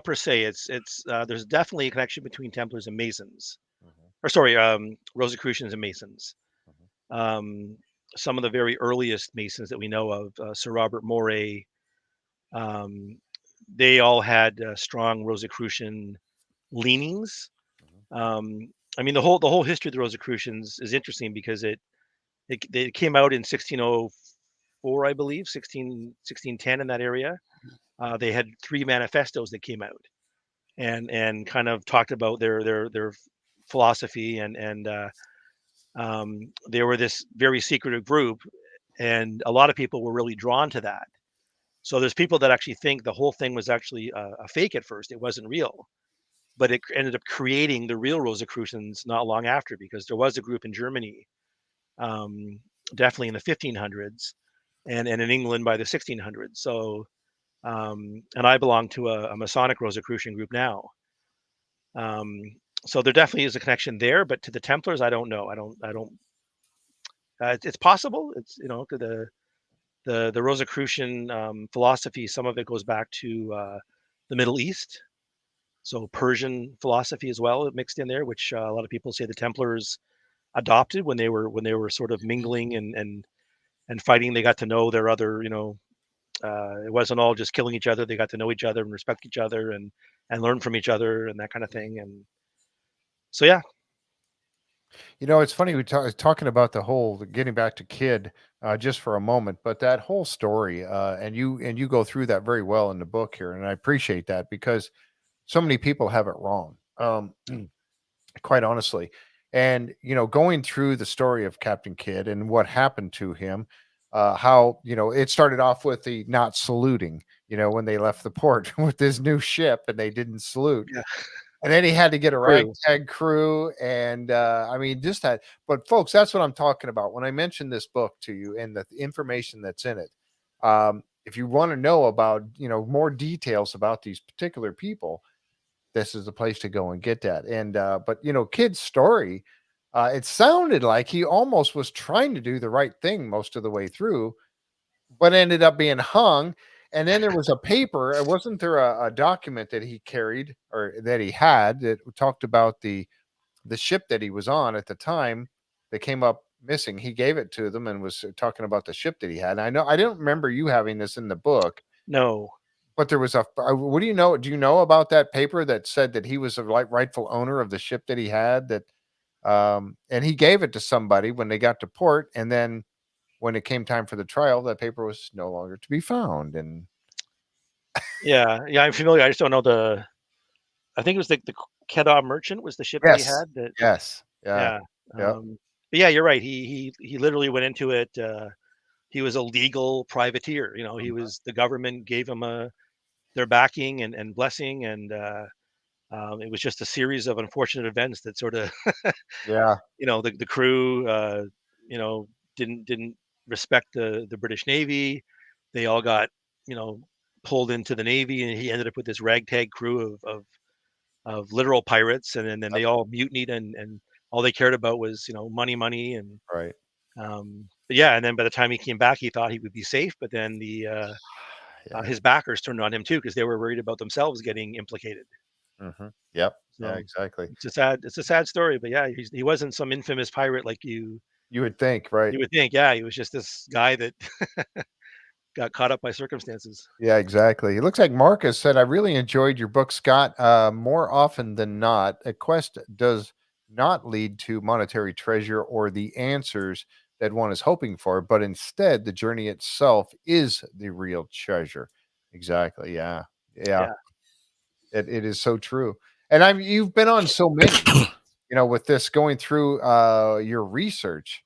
[SPEAKER 3] per se. It's there's definitely a connection between Templars and Masons, or sorry, Rosicrucians and Masons. Some of the very earliest Masons that we know of, Sir Robert Moray, they all had strong Rosicrucian leanings. I mean, the whole history of the Rosicrucians is interesting because they came out in 1604, I believe, 1610, in that area. They had 3 manifestos that came out and kind of talked about their philosophy, and they were this very secretive group, and a lot of people were really drawn to that. So there's people that actually think the whole thing was actually a fake at first. It wasn't real, but it ended up creating the real Rosicrucians not long after, because there was a group in Germany, um, definitely in the 1500s, and in England by the 1600s. So, and I belong to a Masonic Rosicrucian group now. Um, so there definitely is a connection there, but to the Templars, I don't know. I don't. It's possible. It's, you know, the Rosicrucian philosophy. Some of it goes back to the Middle East, so Persian philosophy as well mixed in there, which a lot of people say the Templars adopted when they were sort of mingling and fighting. They got to know their other, you know, it wasn't all just killing each other. They got to know each other and respect each other and learn from each other and that kind of thing. And so yeah.
[SPEAKER 1] You know, it's funny we talking about the whole getting back to Kid just for a moment, but that whole story, and you go through that very well in the book here, and I appreciate that because so many people have it wrong, quite honestly. And you know, going through the story of Captain Kidd and what happened to him, how you know it started off with the not saluting. You know, when they left the port with this new ship and they didn't salute,
[SPEAKER 3] Yeah.
[SPEAKER 1] and then he had to get a
[SPEAKER 3] True.
[SPEAKER 1] ragtag crew, and I mean, just that. But folks, that's what I'm talking about when I mentioned this book to you and the information that's in it. If you want to know about, you know, more details about these particular people, this is the place to go and get that. And but you know, Kid's story, it sounded like he almost was trying to do the right thing most of the way through, but ended up being hung. And then there was a paper. Wasn't there a document that he carried or that he had that talked about the ship that he was on at the time that came up missing? He gave it to them and was talking about the ship that he had. And I know I didn't remember you having this in the book,
[SPEAKER 3] No.
[SPEAKER 1] but there was a. What do you know? Do you know about that paper that said that he was the rightful owner of the ship that he had? That and he gave it to somebody when they got to port, and then when it came time for the trial, that paper was no longer to be found. And
[SPEAKER 3] Yeah. Yeah. I'm familiar. I just don't know the. I think it was the Kedar Merchant was the ship that he
[SPEAKER 1] yes,
[SPEAKER 3] had. That.
[SPEAKER 1] yes, yeah,
[SPEAKER 3] Yeah.
[SPEAKER 1] yep,
[SPEAKER 3] But yeah, you're right. He literally went into it. He was a legal privateer. You know, he
[SPEAKER 1] mhm,
[SPEAKER 3] was, the government gave him their backing and blessing, and it was just a series of unfortunate events that sort of,
[SPEAKER 1] yeah,
[SPEAKER 3] you know, the crew, you know, didn't respect the British Navy. They all got, you know, pulled into the Navy, and he ended up with this ragtag crew of literal pirates, and then
[SPEAKER 1] yep,
[SPEAKER 3] they all mutinied, and all they cared about was, you know, money, and
[SPEAKER 1] right,
[SPEAKER 3] but yeah, and then by the time he came back, he thought he would be safe, but then
[SPEAKER 1] yeah,
[SPEAKER 3] his backers turned on him too, because they were worried about themselves getting implicated.
[SPEAKER 1] yep, yeah,
[SPEAKER 3] So
[SPEAKER 1] exactly.
[SPEAKER 3] it's a sad story, but yeah, he wasn't some infamous pirate like
[SPEAKER 1] You would think, right?
[SPEAKER 3] you would think. Yeah, he was just this guy that got caught up by circumstances.
[SPEAKER 1] Yeah, exactly. It looks like Marcus said, I really enjoyed your book, Scott. More often than not, a quest does not lead to monetary treasure or the answers that one is hoping for, but instead, the journey itself is the real treasure. Exactly. Yeah. Yeah.
[SPEAKER 3] Yeah,
[SPEAKER 1] It is so true. And you've been on so many, you know, with this going through your research.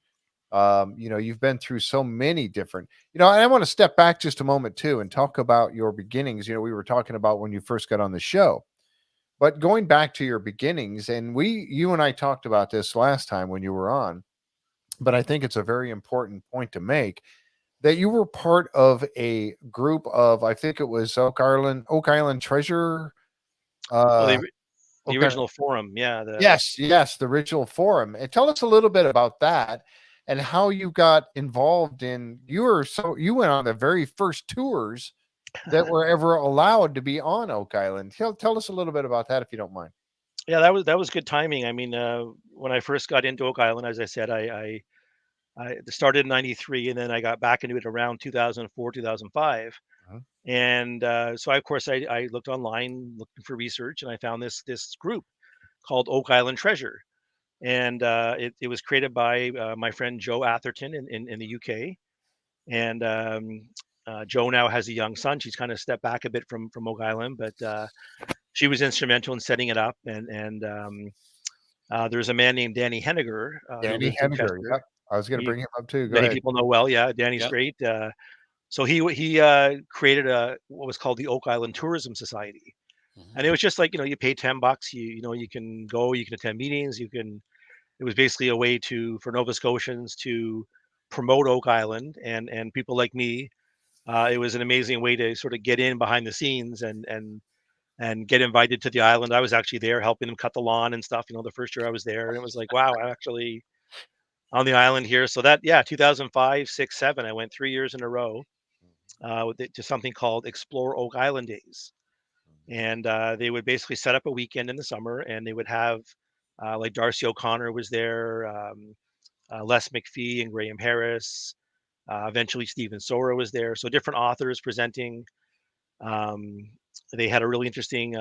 [SPEAKER 1] You know, you've been through so many different, you know, and I want to step back just a moment too and talk about your beginnings. You know, we were talking about when you first got on the show, but going back to your beginnings, and you and I talked about this last time when you were on, but I think it's a very important point to make that you were part of a group of, I think it was Oak Island Treasure.
[SPEAKER 3] well,
[SPEAKER 1] Uh,
[SPEAKER 3] the
[SPEAKER 1] Oak Island,
[SPEAKER 3] original forum, yeah, the
[SPEAKER 1] yes, yes, the Ritual Forum. And tell us a little bit about that and how you got involved in you went on the very first tours that were ever allowed to be on Oak Island. Tell us a little bit about that if you don't mind.
[SPEAKER 3] yeah, that was good timing. I mean, when I first got into Oak Island, as I said, I started in '93, and then I got back into it around 2004, 2005.
[SPEAKER 1] Mhm.
[SPEAKER 3] And so, of course, I looked online looking for research, and I found this group called Oak Island Treasure, and it was created by my friend Joe Atherton in the UK. And Joe now has a young son. She's kind of stepped back a bit from Oak Island, but she was instrumental in setting it up. And there's a man named Danny Henniger who
[SPEAKER 1] Danny
[SPEAKER 3] lives in
[SPEAKER 1] Henniger.
[SPEAKER 3] Chester.
[SPEAKER 1] Yep. I was going to
[SPEAKER 3] He
[SPEAKER 1] bring him up too. Go
[SPEAKER 3] Many
[SPEAKER 1] ahead.
[SPEAKER 3] people know well. Yeah, Danny's
[SPEAKER 2] Yep.
[SPEAKER 3] great. So he created what was called the Oak Island Tourism Society,
[SPEAKER 2] Mhm.
[SPEAKER 3] and it was just like, you pay $10, you can go, you can attend meetings, It was basically a way for Nova Scotians to promote Oak Island and people like me. It was an amazing way to sort of get in behind the scenes and get invited to the island. I was actually there helping them cut the lawn and stuff. The first year I was there, and it was like, wow, I'm actually on the island here. So that, yeah, 2005, 6, 7, I went 3 years in a row to something called Explore Oak Island Days, and they would basically set up a weekend in the summer, and they would have like Darcy O'Connor was there, Les McPhee and Graham Harris. Eventually, Stephen Sora was there. So different authors presenting. Um, they had a really interesting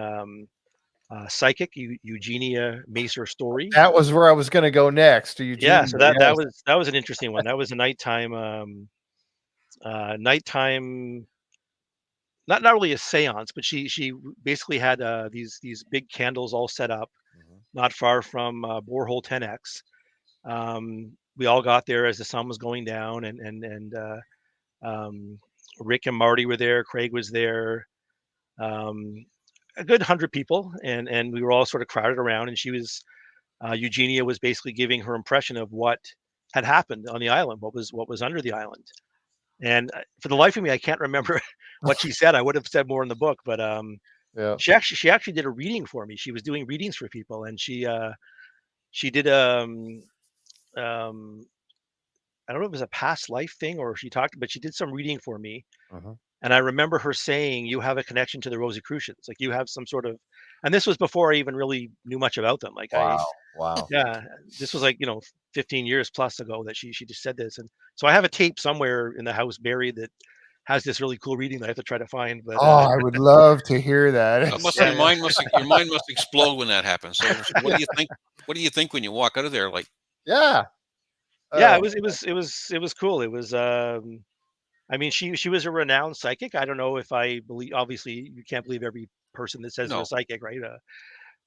[SPEAKER 3] psychic, Eugenia Macer Story.
[SPEAKER 1] That was where I was going to go next.
[SPEAKER 3] Yeah,
[SPEAKER 1] Eugene.
[SPEAKER 3] so that
[SPEAKER 1] Yes.
[SPEAKER 3] was an interesting one. That was a nighttime, not really a séance, but she basically had these big candles all set up
[SPEAKER 1] Mhm.
[SPEAKER 3] not far from borehole 10X. We all got there as the sun was going down, and um, Rick and Marty were there. Craig was there. Um, a good 100 people, and we were all sort of crowded around. And Eugenia was basically giving her impression of what had happened on the island, what was under the island. And for the life of me, I can't remember what she said. I would have said more in the book, but
[SPEAKER 1] Yeah.
[SPEAKER 3] she actually did a reading for me. She was doing readings for people, and she did um, I don't know if it was a past life thing or but she did some reading for me.
[SPEAKER 1] Mhm.
[SPEAKER 3] And I remember her saying, "You have a connection to the Rosecrucians. Like you have some sort of," and this was before I even really knew much about them. Like
[SPEAKER 1] Wow. Wow.
[SPEAKER 3] yeah, this was like 15 years plus ago that she just said this, and so I have a tape somewhere in the house buried that has this really cool reading that I have to try to find. But
[SPEAKER 1] Oh, I would love to hear that.
[SPEAKER 2] That must
[SPEAKER 3] yeah,
[SPEAKER 2] your
[SPEAKER 3] yeah,
[SPEAKER 2] mind must your mind must explode when that happens. So what do you think? What do you think when you walk out of there? Like,
[SPEAKER 1] Yeah.
[SPEAKER 3] yeah.
[SPEAKER 1] Oh,
[SPEAKER 3] It was cool. It was. I mean, she was a renowned psychic. I don't know if I believe. Obviously, you can't believe every person that says they're a
[SPEAKER 2] no.
[SPEAKER 3] psychic, right?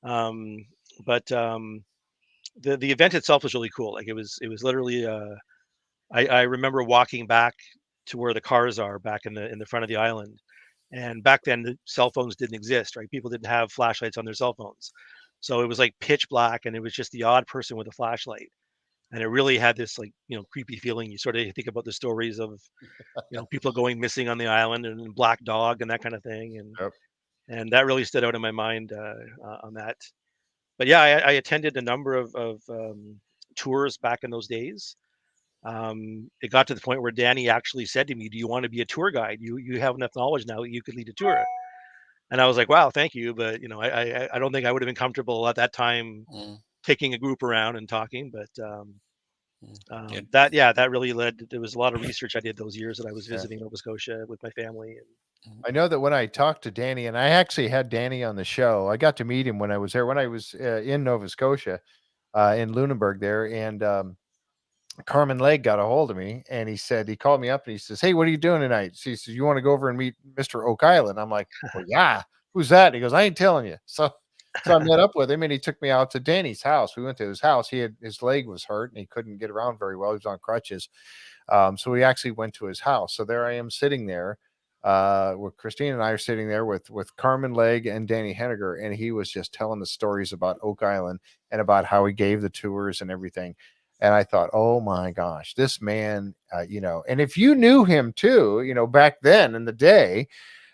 [SPEAKER 3] Um, but the event itself was really cool. Like it was literally. I remember walking back to where the cars are back in the front of the island, and back then the cell phones didn't exist, right? People didn't have flashlights on their cell phones, so it was like pitch black, and it was just the odd person with a flashlight, and it really had this like creepy feeling. You sort of think about the stories of people going missing on the island and black dog and that kind of thing,
[SPEAKER 1] yep.
[SPEAKER 3] and that really stood out in my mind on that. But yeah, I attended a number of tours back in those days. It got to the point where Danny actually said to me, "Do you want to be a tour guide? You have enough knowledge now that you could lead a tour." And I was like, "Wow, thank you," but I don't think I would have been comfortable at that time
[SPEAKER 2] Mm,
[SPEAKER 3] taking a group around and talking. But
[SPEAKER 2] mm. Yeah.
[SPEAKER 3] that really led. There was a lot of research I did those years that I was
[SPEAKER 1] Yeah.
[SPEAKER 3] visiting Nova Scotia with my family. And
[SPEAKER 2] Mm.
[SPEAKER 1] I know that when I talked to Danny, and I actually had Danny on the show, I got to meet him when I was there, when I was in Nova Scotia, in Lunenburg there. And Carmen Legg got a hold of me and he called me up and he says, "Hey, what are you doing tonight?" He says, "You want to go over and meet Mr. Oak Island?" I'm like, "Well, yeah, who's that?" He goes, "I ain't telling you." So I met up with him and he took me out to Danny's house. We went to his house. His leg was hurt and he couldn't get around very well. He was on crutches. So we actually went to his house. So there I am sitting there. Where Christine and I are sitting there with Carmen Legg and Danny Henniger, and he was just telling the stories about Oak Island and about how he gave the tours and everything. And I thought, oh my gosh, this man, and if you knew him too, back then in the day,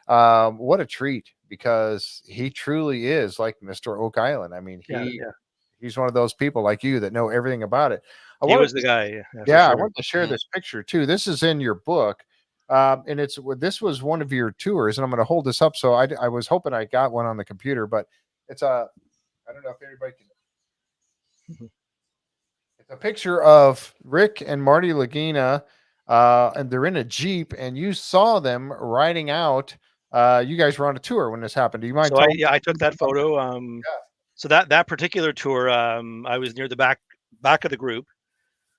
[SPEAKER 1] what a treat, because he truly is like Mr. Oak Island. I mean,
[SPEAKER 3] yeah, yeah,
[SPEAKER 1] he's one of those people like you that know everything about it. I
[SPEAKER 3] he
[SPEAKER 1] wanted
[SPEAKER 3] was the guy, yeah, for
[SPEAKER 1] yeah, I
[SPEAKER 3] sure.
[SPEAKER 1] wanted to share
[SPEAKER 2] Mm.
[SPEAKER 1] this picture too. This is in your book. And this was one of your tours, and I'm going to hold this up. So I was hoping I got one on the computer, but it's I don't know if anybody can.
[SPEAKER 3] Mhm.
[SPEAKER 1] It's a picture of Rick and Marty Lagina, and they're in a Jeep, and you saw them riding out. You guys were on a tour when this happened. Do you mind
[SPEAKER 3] So I
[SPEAKER 1] telling
[SPEAKER 3] yeah I took
[SPEAKER 1] me
[SPEAKER 3] that
[SPEAKER 1] about
[SPEAKER 3] photo. So that particular tour, I was near the back of the group,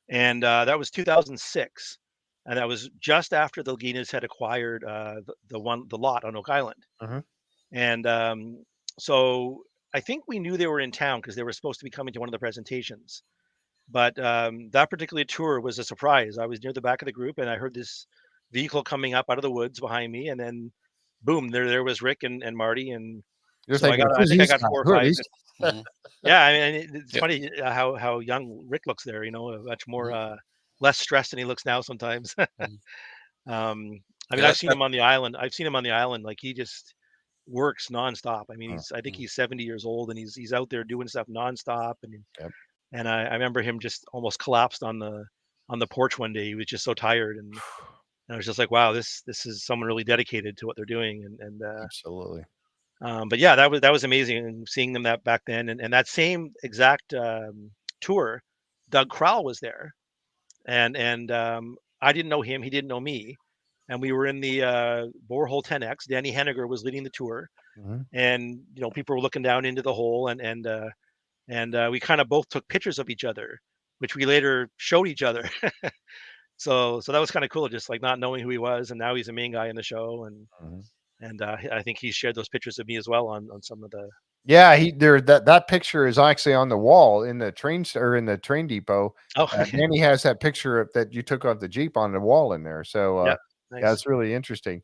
[SPEAKER 3] and that was 2006, and that was just after the Laginas had acquired the lot on Oak Island,
[SPEAKER 1] that? Mhm.
[SPEAKER 3] and so I think we knew they were in town because they were supposed to be coming to one of the presentations. But that particular tour was a surprise. I was near the back of the group, and I heard this vehicle coming up out of the woods behind me, and then boom, there was Rick and Marty, and
[SPEAKER 1] You're
[SPEAKER 3] so
[SPEAKER 1] thinking,
[SPEAKER 3] I
[SPEAKER 1] who's
[SPEAKER 3] think I
[SPEAKER 1] these
[SPEAKER 3] got
[SPEAKER 1] guys?
[SPEAKER 3] 4 or
[SPEAKER 1] Who are
[SPEAKER 3] 5.
[SPEAKER 1] these?
[SPEAKER 2] Mhm.
[SPEAKER 3] Yeah, I mean, it's
[SPEAKER 2] Yep.
[SPEAKER 3] funny how young Rick looks there. You know, much more
[SPEAKER 2] Mhm.
[SPEAKER 3] less stressed than he looks now sometimes.
[SPEAKER 2] Mhm.
[SPEAKER 3] I mean,
[SPEAKER 2] Yeah,
[SPEAKER 3] I've seen him on the island. I've seen him on the island. Like, he just works nonstop. I mean, I think
[SPEAKER 2] Mhm.
[SPEAKER 3] he's 70 years old, and he's out there doing stuff nonstop.
[SPEAKER 1] Yep.
[SPEAKER 3] And I remember him just almost collapsed on the porch one day. He was just so tired, and I was just like, wow, this is someone really dedicated to what they're doing.
[SPEAKER 1] Absolutely.
[SPEAKER 3] But yeah, that was amazing, and seeing them that back then, and that same exact tour, Doug Crowell was there, and I didn't know him, he didn't know me, and we were in the borehole 10X. Danny Henniger was leading the tour,
[SPEAKER 1] Hmm.
[SPEAKER 3] and people were looking down into the hole, and we kind of both took pictures of each other, which we later showed each other. So that was kind of cool, just like not knowing who he was, and now he's the main guy in the show,
[SPEAKER 1] Hmm.
[SPEAKER 3] and I think he shared those pictures of me as well on some of the.
[SPEAKER 1] Yeah, that picture is actually on the wall in the or in the train depot.
[SPEAKER 3] Oh, okay.
[SPEAKER 1] Danny has that picture that you took of the Jeep on the wall in there. So
[SPEAKER 3] Yeah,
[SPEAKER 1] yeah,
[SPEAKER 3] nice.
[SPEAKER 1] it's really interesting.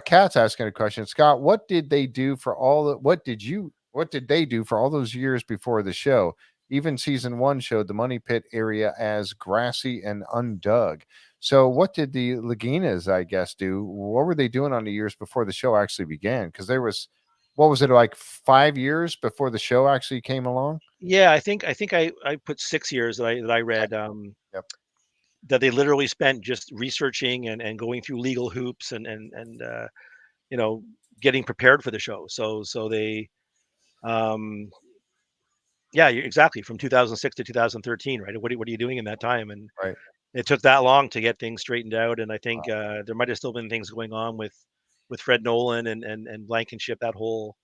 [SPEAKER 1] Kat's asking a question. Scott, what did they do for what did they do for all those years before the show? Even season 1 showed the money pit area as grassy and undug. So what did the Laginas, I guess, do? What were they doing on the years before the show actually began? Because there was, what was it, like 5 years before the show actually came along?
[SPEAKER 3] Yeah, I think I put 6 years that I read,
[SPEAKER 1] Yep.
[SPEAKER 3] that they literally spent just researching and going through legal hoops and you know getting prepared for the show. So they um yeah, exactly, from 2006 to 2013, right? What are you doing in that time? And
[SPEAKER 1] Right.
[SPEAKER 3] it took that long to get things straightened out. And I think there might have still been things going on with Fred Nolan and Blankenship, that whole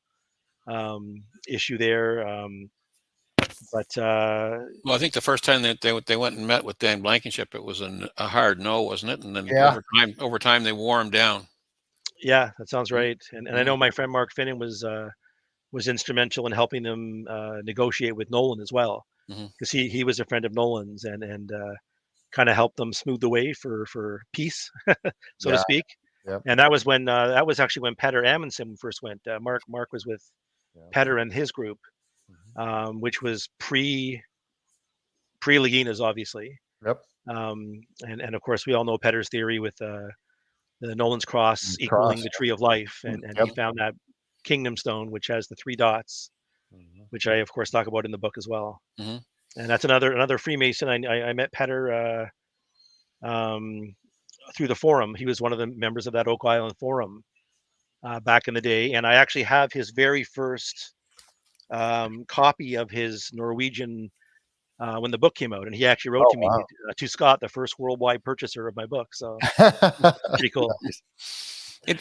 [SPEAKER 3] issue there. But
[SPEAKER 2] Well, I think the first time that they went and met with Dan Blankenship, it was a hard no, wasn't it? And then
[SPEAKER 1] Yeah.
[SPEAKER 2] over time they wore him down.
[SPEAKER 3] yeah, that sounds
[SPEAKER 2] Mhm.
[SPEAKER 3] right. And I
[SPEAKER 2] Mhm.
[SPEAKER 3] know my friend Mark Finnan was instrumental in helping them negotiate with Nolan as well,
[SPEAKER 2] Mhm.
[SPEAKER 3] because he was a friend of Nolan's, and kind of helped them smooth the way for peace, so to
[SPEAKER 1] Yeah.
[SPEAKER 3] speak.
[SPEAKER 1] Yep.
[SPEAKER 3] And that was actually when Petter Amundsen first went. Mark was with
[SPEAKER 1] Yep.
[SPEAKER 3] Petter and his group,
[SPEAKER 1] Mhm.
[SPEAKER 3] which was pre Laginas, obviously.
[SPEAKER 1] Yep.
[SPEAKER 3] And of course we all know Petter's theory with the Nolan's cross equaling
[SPEAKER 1] Cross.
[SPEAKER 3] the tree of life, and he
[SPEAKER 1] Yep.
[SPEAKER 3] found that kingdom stone, which has the 3 dots,
[SPEAKER 1] Mhm.
[SPEAKER 3] which I of course talk about in the book as well.
[SPEAKER 2] Mhm.
[SPEAKER 3] And that's another Freemason. I met Petter through the forum. He was one of the members of that Oak Island forum back in the day, and I actually have his very first copy of his Norwegian when the book came out, and he actually wrote
[SPEAKER 1] Oh,
[SPEAKER 3] to me,
[SPEAKER 1] wow.
[SPEAKER 3] to Scott, the first worldwide purchaser of my book. So pretty cool.
[SPEAKER 1] Nice.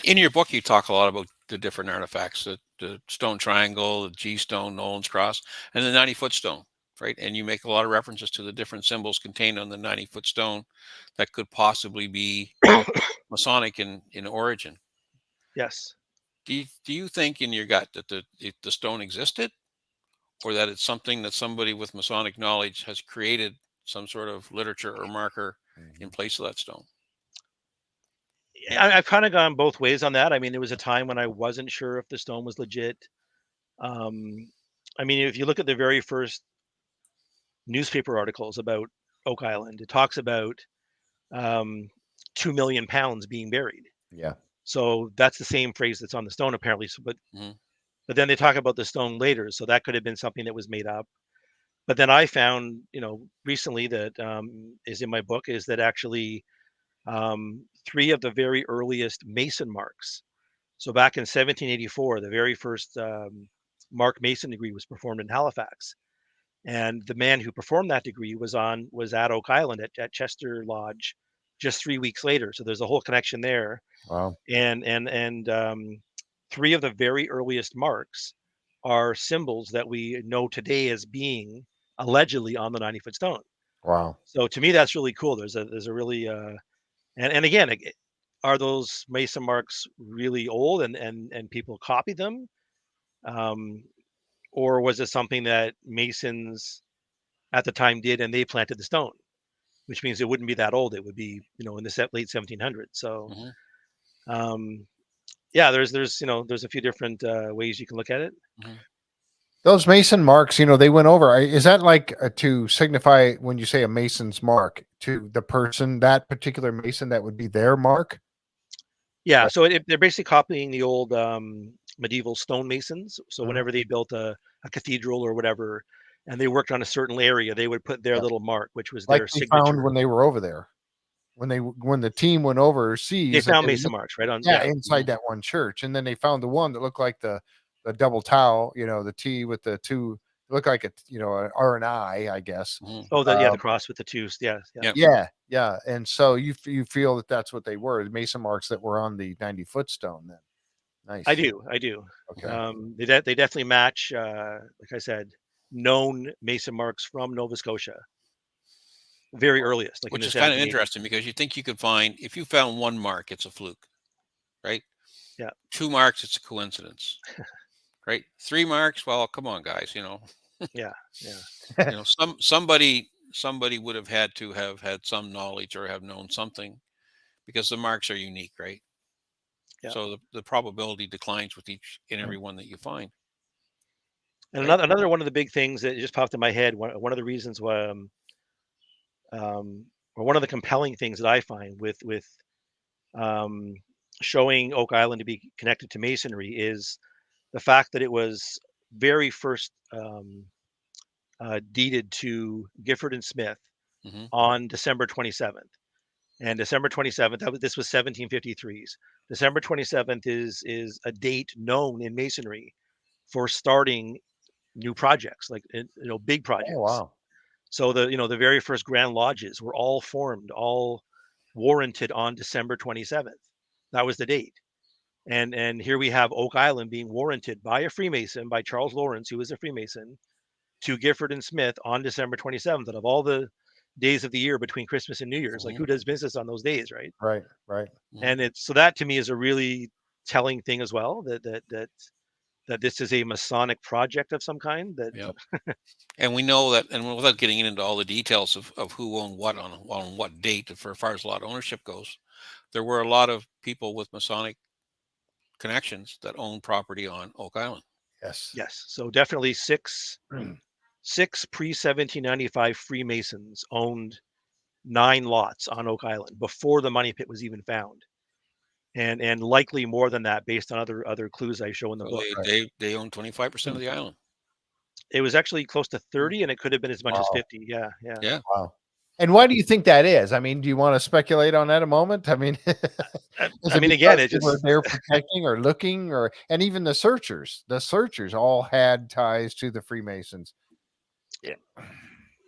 [SPEAKER 2] In your book, you talk a lot about the different artifacts, the stone triangle, the G stone, Nolan's cross, and the 90-foot stone, right? And you make a lot of references to the different symbols contained on the 90-foot stone that could possibly be Masonic in origin.
[SPEAKER 3] Yes.
[SPEAKER 2] Do you think in your gut that the stone existed, or that it's something that somebody with Masonic knowledge has created some sort of literature or marker in
[SPEAKER 1] Mhm.
[SPEAKER 2] place of that stone?
[SPEAKER 3] I've kind of gone both ways on that. I mean, there was a time when I wasn't sure if the stone was legit. Um, I mean, if you look at the very first newspaper articles about Oak Island, it talks about um, 2 million pounds being buried.
[SPEAKER 1] Yeah.
[SPEAKER 3] So that's the same phrase that's on the stone, apparently. So,
[SPEAKER 2] Mhm.
[SPEAKER 3] but then they talk about the stone later, so that could have been something that was made up. But then I found, recently, that is in my book, is that actually 3 of the very earliest Mason marks. So back in 1784, the very first Mark Mason degree was performed in Halifax, and the man who performed that degree was at Oak Island at Chester Lodge just 3 weeks later. So there's a whole connection there,
[SPEAKER 1] Wow.
[SPEAKER 3] and 3 of the very earliest marks are symbols that we know today as being allegedly on the 90-foot stone.
[SPEAKER 1] Wow.
[SPEAKER 3] So to me, that's really cool. There's a really and again, are those Mason marks really old and people copy them, um, or was it something that Masons at the time did and they planted the stone? which means it wouldn't be that old. It would be, in the late 1700s. So, yeah, there's a few different ways you can look at it.
[SPEAKER 1] Those Mason marks, they went over. Is that like to signify when you say a Mason's mark to the person, that particular Mason, that would be their mark?
[SPEAKER 3] Yeah, so they're basically copying the old medieval stonemasons. So whenever they built a cathedral or whatever, and they worked on a certain area, they would put their little mark, which was
[SPEAKER 1] like
[SPEAKER 3] their
[SPEAKER 1] they
[SPEAKER 3] signature.
[SPEAKER 1] found when they were over there. When the team went overseas,
[SPEAKER 3] they found Mason marks right on
[SPEAKER 1] inside that one church, and then they found the one that looked like the double tau, the T with the two, looked like an R and I guess.
[SPEAKER 3] Oh, the cross with the two,
[SPEAKER 1] yeah. And so you feel that that's what they were, the Mason marks that were on the 90-foot stone. Then nice.
[SPEAKER 3] I do.
[SPEAKER 1] Okay.
[SPEAKER 3] They definitely match, like I said, known Mason marks from Nova Scotia. Very earliest,
[SPEAKER 2] which is kind of interesting, because you think you could find, if you found one mark, it's a fluke, right?
[SPEAKER 3] Yeah.
[SPEAKER 2] 2 marks, it's a coincidence, right? 3 marks, well, come on, guys,
[SPEAKER 3] Yeah.
[SPEAKER 2] Somebody would have had to have had some knowledge or have known something, because the marks are unique, right? Yeah. So the probability declines with each and every one that you find.
[SPEAKER 3] And right? another one of the big things that just popped in my head, one of the reasons why, or one of the compelling things that I find with showing Oak Island to be connected to Masonry is the fact that it was very first deeded to Gifford and Smith on December 27th. And December 27th, this was 1753's. December 27th is a date known in Masonry for starting new projects, like big projects.
[SPEAKER 1] Oh, wow.
[SPEAKER 3] So the very first Grand Lodges were all formed, all warranted on December 27th. That was the date. And here we have Oak Island being warranted by a Freemason, by Charles Lawrence, who was a Freemason, to Gifford and Smith on December 27th. And of all the days of the year between Christmas and New Year's, like who does business on those days, right?
[SPEAKER 1] Right.
[SPEAKER 3] And so that to me is a really telling thing as well, that this is a Masonic project of some kind.
[SPEAKER 2] And we know that, and without getting into all the details of who owned what on what date, for as far as lot ownership goes, there were a lot of people with Masonic connections that owned property on Oak Island.
[SPEAKER 3] Yes. So definitely six pre-1795 Freemasons owned 9 lots on Oak Island before the money pit was even found. And likely more than that, based on other clues I show in the book.
[SPEAKER 2] They own 25% of the island.
[SPEAKER 3] It was actually close to 30, and it could have been as much as 50. Yeah.
[SPEAKER 1] Wow. And why do you think that is? I mean, do you want to speculate on that a moment? I mean,
[SPEAKER 3] again, it just
[SPEAKER 1] they're protecting or looking, and even the searchers all had ties to the Freemasons.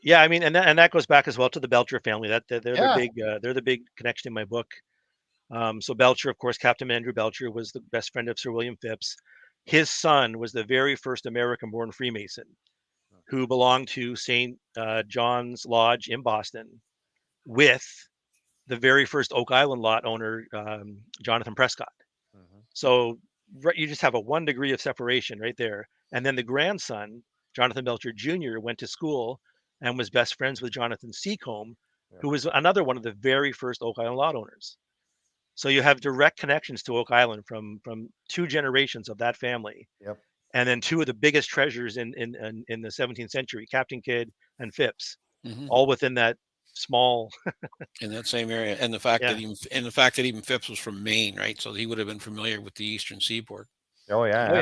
[SPEAKER 3] Yeah. I mean, and that goes back as well to the Belcher family. They're the big connection in my book. So Belcher, of course, Captain Andrew Belcher was the best friend of Sir William Phips. His son was the very first American-born Freemason, who belonged to St. John's Lodge in Boston, with the very first Oak Island lot owner, Jonathan Prescott. So you just have a 1 degree of separation right there. And then the grandson, Jonathan Belcher Jr., went to school and was best friends with Jonathan Seacombe, who was another one of the very first Oak Island lot owners. So you have direct connections to Oak Island from 2 generations of that family.
[SPEAKER 1] Yep.
[SPEAKER 3] And then 2 of the biggest treasures in the 17th century, Captain Kidd and Phips, all within that small
[SPEAKER 2] in that same area. And the fact that even Phips was from Maine, right? So he would have been familiar with the eastern seaboard.
[SPEAKER 1] Oh yeah.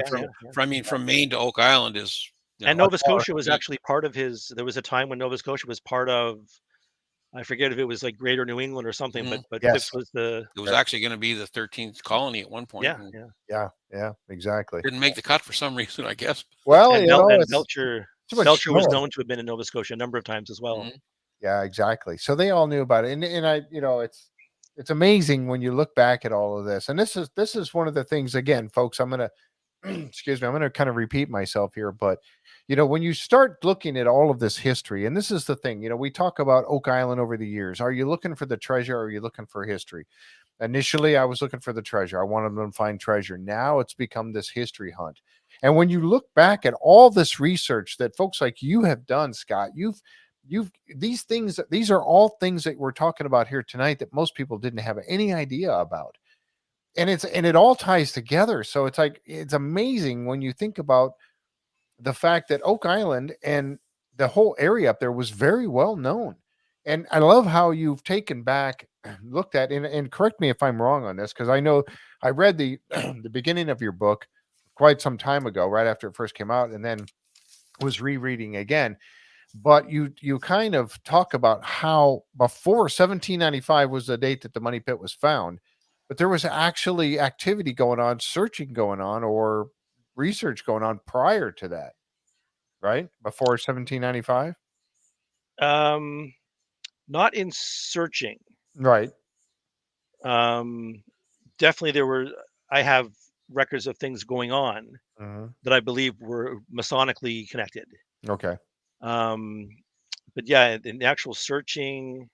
[SPEAKER 2] From Maine to Oak Island is,
[SPEAKER 3] and Nova Scotia was actually part of his. There was a time when Nova Scotia was part of, I forget if it was like Greater New England or something, but Phips was it
[SPEAKER 2] was actually going to be the 13th colony at one point.
[SPEAKER 1] Yeah, exactly.
[SPEAKER 2] Didn't make the cut for some reason, I guess.
[SPEAKER 1] Well,
[SPEAKER 3] and Belcher was known to have been in Nova Scotia a number of times as well.
[SPEAKER 1] Yeah, exactly. So they all knew about it, and I, it's amazing when you look back at all of this. And this is one of the things. Again, folks, I'm gonna excuse me. I'm gonna kind of repeat myself here, but when you start looking at all of this history, and this is the thing, we talk about Oak Island over the years. Are you looking for the treasure, or are you looking for history? Initially, I was looking for the treasure. I wanted them to find treasure. Now it's become this history hunt. And when you look back at all this research that folks like you have done, Scott, these are all things that we're talking about here tonight that most people didn't have any idea about. And it all ties together. So it's like, it's amazing when you think about the fact that Oak Island and the whole area up there was very well known. And I love how you've taken back, looked at, and correct me if I'm wrong on this, because I know I read the the beginning of your book quite some time ago, right after it first came out, and then was rereading again. But you kind of talk about how before 1795 was the date that the money pit was found, but there was actually activity going on, searching going on, or research going on prior to that, right? Before 1795?
[SPEAKER 3] Not in searching.
[SPEAKER 1] Right.
[SPEAKER 3] Um, Definitely there were. I have records of things going on
[SPEAKER 1] Mhm.
[SPEAKER 3] that I believe were Masonically connected.
[SPEAKER 1] Okay.
[SPEAKER 3] Um, but yeah, in the actual searching,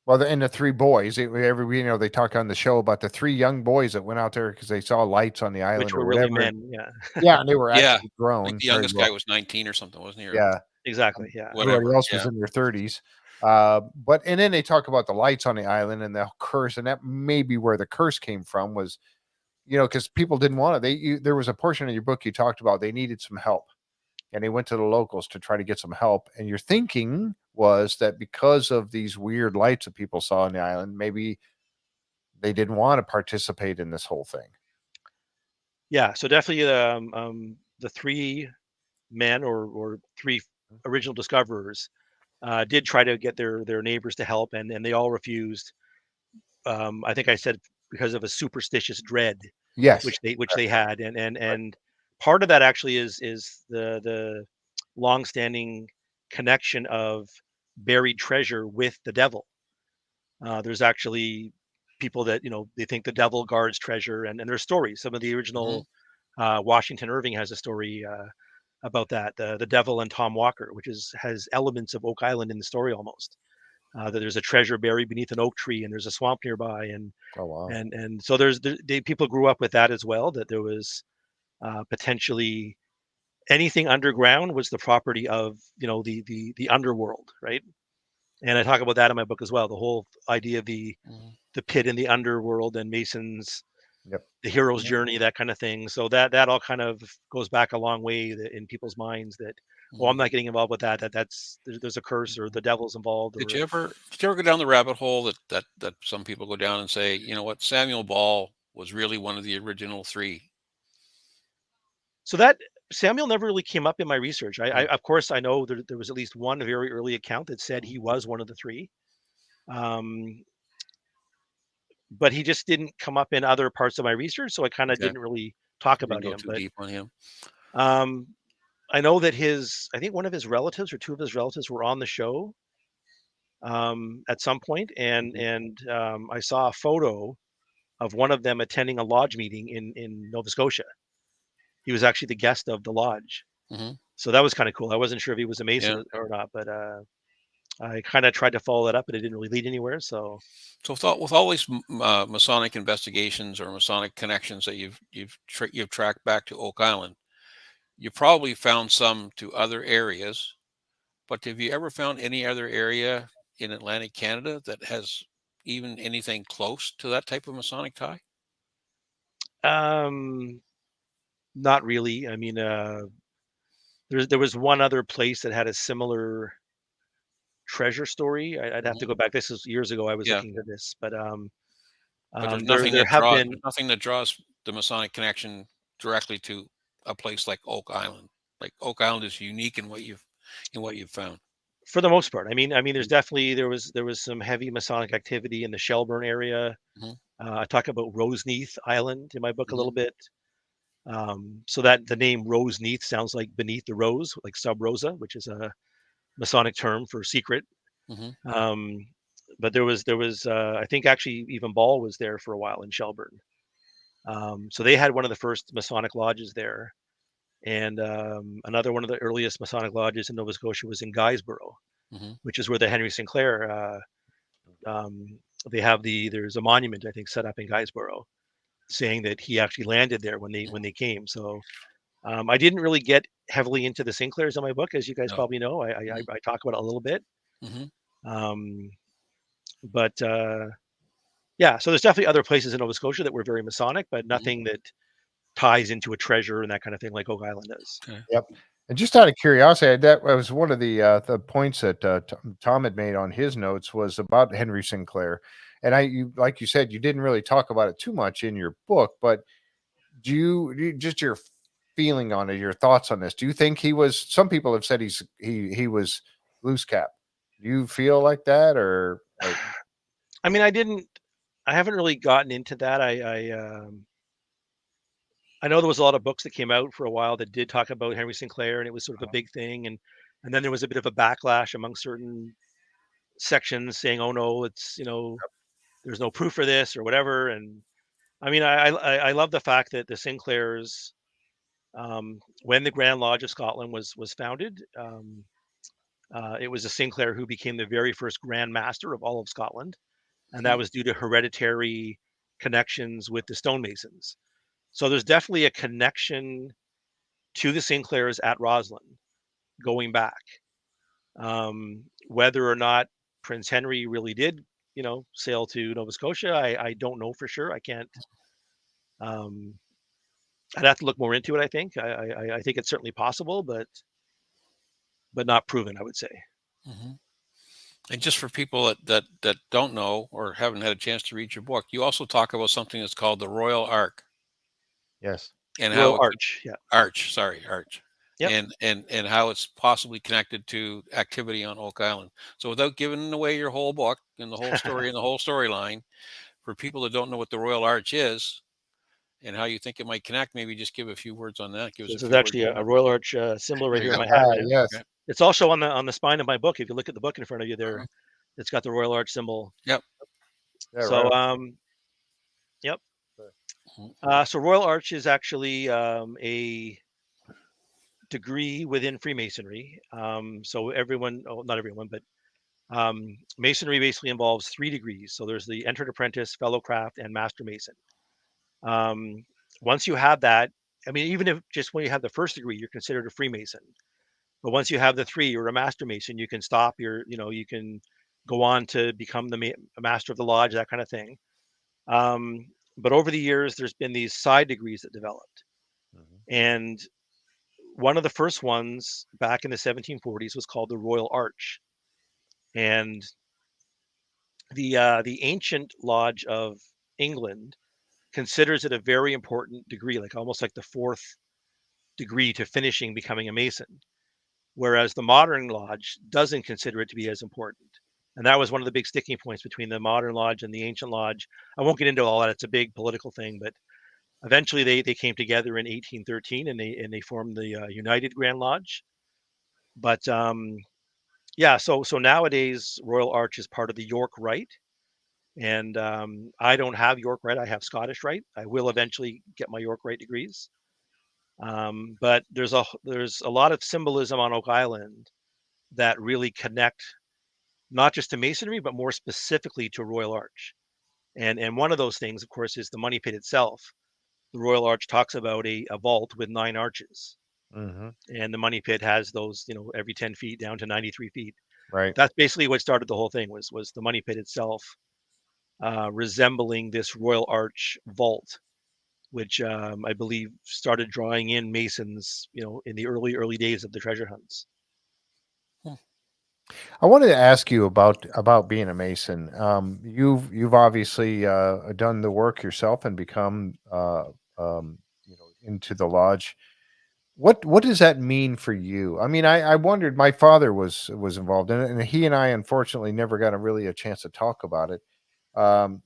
[SPEAKER 1] Well, and the three boys, they talk on the show about the three young boys that went out there because they saw lights on the island
[SPEAKER 3] which
[SPEAKER 1] or
[SPEAKER 3] were really
[SPEAKER 1] whatever.
[SPEAKER 3] men, yeah,
[SPEAKER 1] Yeah, and they were
[SPEAKER 2] Yeah,
[SPEAKER 1] actually
[SPEAKER 2] I think
[SPEAKER 1] grown
[SPEAKER 2] the
[SPEAKER 1] very
[SPEAKER 2] youngest
[SPEAKER 1] well.
[SPEAKER 2] guy was 19 or something, wasn't he? Or
[SPEAKER 1] Yeah.
[SPEAKER 3] exactly, yeah.
[SPEAKER 1] Everybody
[SPEAKER 2] whatever.
[SPEAKER 1] else was
[SPEAKER 2] Yeah.
[SPEAKER 1] in their 30s. And then they talk about the lights on the island and the curse, and that may be where the curse came from, was, because people didn't want it. There was a portion of your book you talked about they needed some help, and they went to the locals to try to get some help. And your thinking was that because of these weird lights that people saw on the island, maybe they didn't want to participate in this whole thing.
[SPEAKER 3] Yeah, so definitely the three men or three original discoverers did try to get their neighbors to help, and they all refused. I think I said because of a superstitious dread
[SPEAKER 1] Yes.
[SPEAKER 3] which they had, and part of that actually is the long-standing connection of buried treasure with the devil. There's actually people that they think the devil guards treasure, and there's stories. Some of the
[SPEAKER 2] Hmm.
[SPEAKER 3] original Washington Irving has a story about that, the devil and Tom Walker, which has elements of Oak Island in the story almost. That there's a treasure buried beneath an oak tree, and there's a swamp nearby, and
[SPEAKER 1] Oh, wow.
[SPEAKER 3] and so people grew up with that as well. That there was potentially anything underground was the property of the underworld, right? And I talk about that in my book as well. The whole idea of
[SPEAKER 2] Hmm.
[SPEAKER 3] the pit in the underworld and Masons,
[SPEAKER 1] Yep.
[SPEAKER 3] the hero's
[SPEAKER 1] Yep.
[SPEAKER 3] journey, that kind of thing. So that all kind of goes back a long way in people's minds that, oh, I'm
[SPEAKER 2] Hmm.
[SPEAKER 3] not getting involved with that. There's a curse or the devil's involved.
[SPEAKER 2] Did
[SPEAKER 3] Or
[SPEAKER 2] you ever go down the rabbit hole that some people go down and say, you know what, Samuel Ball was really one of the original three?
[SPEAKER 3] so that Samuel never really came up in my research. I
[SPEAKER 2] Mm.
[SPEAKER 3] of course I know there was at least one very early account that said he was one of the three. Um, but he just didn't come up in other parts of my research, so I kind of
[SPEAKER 2] Okay,
[SPEAKER 3] didn't really talk
[SPEAKER 2] you didn't
[SPEAKER 3] about
[SPEAKER 2] go
[SPEAKER 3] him.
[SPEAKER 2] too
[SPEAKER 3] But
[SPEAKER 2] deep on him.
[SPEAKER 3] um, I know that I think one of his relatives or two of his relatives were on the show at some point, and
[SPEAKER 1] Mhm.
[SPEAKER 3] I saw a photo of one of them attending a lodge meeting in Nova Scotia. He was actually the guest of the lodge,
[SPEAKER 2] Hmm.
[SPEAKER 3] so that was kind of cool. I wasn't sure if he was a Mason
[SPEAKER 2] Yeah.
[SPEAKER 3] or not, but I kind of tried to follow that up, but it didn't really lead anywhere. So
[SPEAKER 2] So with all these Masonic investigations or Masonic connections that you've tracked back to Oak Island, you probably found some to other areas. But have you ever found any other area in Atlantic Canada that has even anything close to that type of Masonic tie?
[SPEAKER 3] um, not really. I mean, there was one other place that had a similar treasure story. I'd have to
[SPEAKER 2] Hmm.
[SPEAKER 3] go back. This is years ago. I was
[SPEAKER 2] Yeah,
[SPEAKER 3] looking at this, but
[SPEAKER 2] but
[SPEAKER 3] there have been.
[SPEAKER 2] there's nothing that draws the Masonic connection directly to a place like Oak Island. Like Oak Island is unique in what you've found.
[SPEAKER 3] For the most part, I mean, there's
[SPEAKER 2] Mm.
[SPEAKER 3] definitely there was some heavy Masonic activity in the Shelburne area.
[SPEAKER 2] Hmm.
[SPEAKER 3] I talk about Roseneath Island in my book a little
[SPEAKER 2] Hmm.
[SPEAKER 3] bit. So that the name Roseneath sounds like beneath the rose, like sub rosa, which is a Masonic term for secret.
[SPEAKER 2] Hmm.
[SPEAKER 3] Um, but there was I think actually even Ball was there for a while in Shelburne. So they had one of the first Masonic lodges there, and another one of the earliest Masonic lodges in Nova Scotia was in Guysborough,
[SPEAKER 2] Hmm.
[SPEAKER 3] which is where the Henry Sinclair. They have there's a monument I think set up in Guysborough saying that he actually landed there when they came. So I didn't really get heavily into the Sinclairs in my book, as you guys
[SPEAKER 2] No.
[SPEAKER 3] probably know. I talk about it a little bit.
[SPEAKER 2] Hmm.
[SPEAKER 3] Um, but yeah, so there's definitely other places in Nova Scotia that were very Masonic, but nothing that ties into a treasure and that kind of thing like Oak Island does.
[SPEAKER 2] Okay.
[SPEAKER 1] Yep. And just out of curiosity, that was one of the points that Tom had made on his notes was about Henry Sinclair. And like you said, you didn't really talk about it too much in your book, but just your feeling on it, your thoughts on this? Do you think he was? Some people have said he was loose cap. Do you feel like that, or
[SPEAKER 3] I mean, I haven't really gotten into that. I know there was a lot of books that came out for a while that did talk about Henry Sinclair, and it was sort of a big thing. And then there was a bit of a backlash among certain sections saying, "Oh no, it's there's no proof for this or whatever." And I mean, I love the fact that the Sinclairs, when the Grand Lodge of Scotland was founded, it was a Sinclair who became the very first Grand Master of all of Scotland, and that was due to hereditary connections with the stonemasons. So there's definitely a connection to the Sinclairs at Roslyn going back. Whether or not Prince Henry really did, sail to Nova Scotia, I don't know for sure. I can't. Um, I'd have to look more into it. I think. I think it's certainly possible, but not proven, I would say.
[SPEAKER 2] Hmm. And just for people that don't know or haven't had a chance to read your book, you also talk about something that's called the Royal Ark,
[SPEAKER 1] yes?
[SPEAKER 2] and how
[SPEAKER 3] Royal
[SPEAKER 2] it could,
[SPEAKER 3] Arch, yeah.
[SPEAKER 2] Arch,
[SPEAKER 3] Yep.
[SPEAKER 2] and how it's possibly connected to activity on Oak Island. So without giving away your whole book and the whole story and the whole storyline, for people that don't know what the Royal Arch is and how you think it might connect, maybe just give a few words on that. Give
[SPEAKER 3] So
[SPEAKER 2] us a
[SPEAKER 3] this is
[SPEAKER 2] few words
[SPEAKER 3] actually
[SPEAKER 2] on
[SPEAKER 3] a
[SPEAKER 2] that.
[SPEAKER 3] Royal Arch symbol right
[SPEAKER 2] There you
[SPEAKER 3] here in
[SPEAKER 2] go.
[SPEAKER 3] my hat.
[SPEAKER 1] Ah,
[SPEAKER 3] Yeah.
[SPEAKER 1] yes.
[SPEAKER 2] Okay.
[SPEAKER 3] It's also on the spine of my book. If you look at the book in front of you there,
[SPEAKER 2] Mhm.
[SPEAKER 3] it's got the Royal Arch symbol.
[SPEAKER 2] Yep.
[SPEAKER 1] Yeah,
[SPEAKER 3] So
[SPEAKER 1] right.
[SPEAKER 3] yep.
[SPEAKER 2] Mhm.
[SPEAKER 3] So Royal Arch is actually a degree within Freemasonry. So everyone, oh, not everyone, but Masonry basically involves 3 degrees. So there's the entered apprentice, fellow craft, and master mason. Um, Once you have that, I mean, even if just when you have the first degree, you're considered a Freemason. But once you have the 3, you're a master mason. You can stop you can go on to become a master of the lodge, that kind of thing. But over the years, there's been these side degrees that developed.
[SPEAKER 1] Mhm.
[SPEAKER 3] And one of the first ones back in the 1740s was called the Royal Arch. And the ancient lodge of England considers it a very important degree, like almost like the 4th degree to finishing becoming a mason, whereas the modern lodge doesn't consider it to be as important. And that was one of the big sticking points between the modern lodge and the ancient lodge. I won't get into all that; it's a big political thing, but eventually they came together in 1813 and they formed the United Grand Lodge. But yeah, so nowadays Royal Arch is part of the York Rite. And I don't have York Rite. I have Scottish Rite. I will eventually get my York Rite degrees. But there's a lot of symbolism on Oak Island that really connect not just to masonry, but more specifically to Royal Arch. And one of those things, of course, is the money pit itself. The Royal Arch talks about a vault with 9 arches,
[SPEAKER 1] Mhm.
[SPEAKER 3] and the money pit has those, every 10 feet down to 93 feet.
[SPEAKER 1] Right.
[SPEAKER 3] That's basically what started the whole thing was the money pit itself resembling this Royal Arch vault, which I believe started drawing in Masons, in the early days of the treasure hunts.
[SPEAKER 2] Hmm.
[SPEAKER 1] I wanted to ask you about being a Mason. You've obviously done the work yourself and become into the lodge. What does that mean for you? I mean, I wondered. My father was involved in it, and he and I unfortunately never got a chance to talk about it.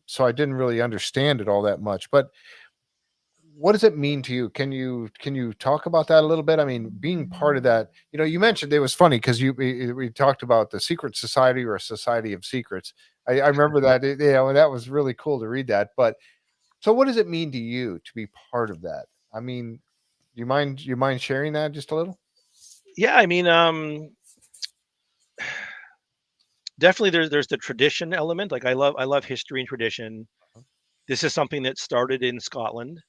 [SPEAKER 1] So I didn't really understand it all that much. But what does it mean to you? Can you talk about that a little bit? I mean, being part of that, you mentioned it was funny because we talked about the secret society or a society of secrets. I remember that, and that was really cool to read that. But so, what does it mean to you to be part of that? I mean, you mind sharing that just a little?
[SPEAKER 3] Yeah, I mean, definitely there's the tradition element. Like I love history and tradition. This is something that started in Scotland,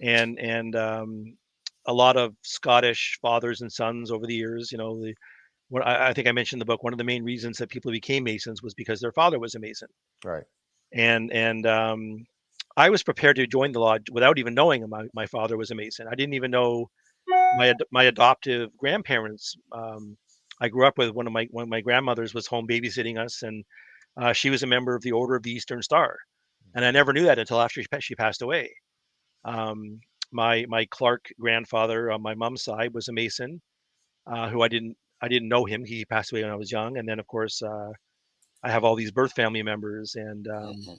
[SPEAKER 3] and a lot of Scottish fathers and sons over the years. I think I mentioned in the book, one of the main reasons that people became Masons was because their father was a Mason.
[SPEAKER 1] Right.
[SPEAKER 3] And I was prepared to join the lodge without even knowing my father was a Mason. I didn't even know my adoptive grandparents. I grew up with one of my grandmothers was home babysitting us, and she was a member of the Order of the Eastern Star, and I never knew that until after she passed away. My Clarke grandfather on my mom's side was a Mason, who I didn't know him. He passed away when I was young, and then of course I have all these birth family members, and
[SPEAKER 2] Mhm.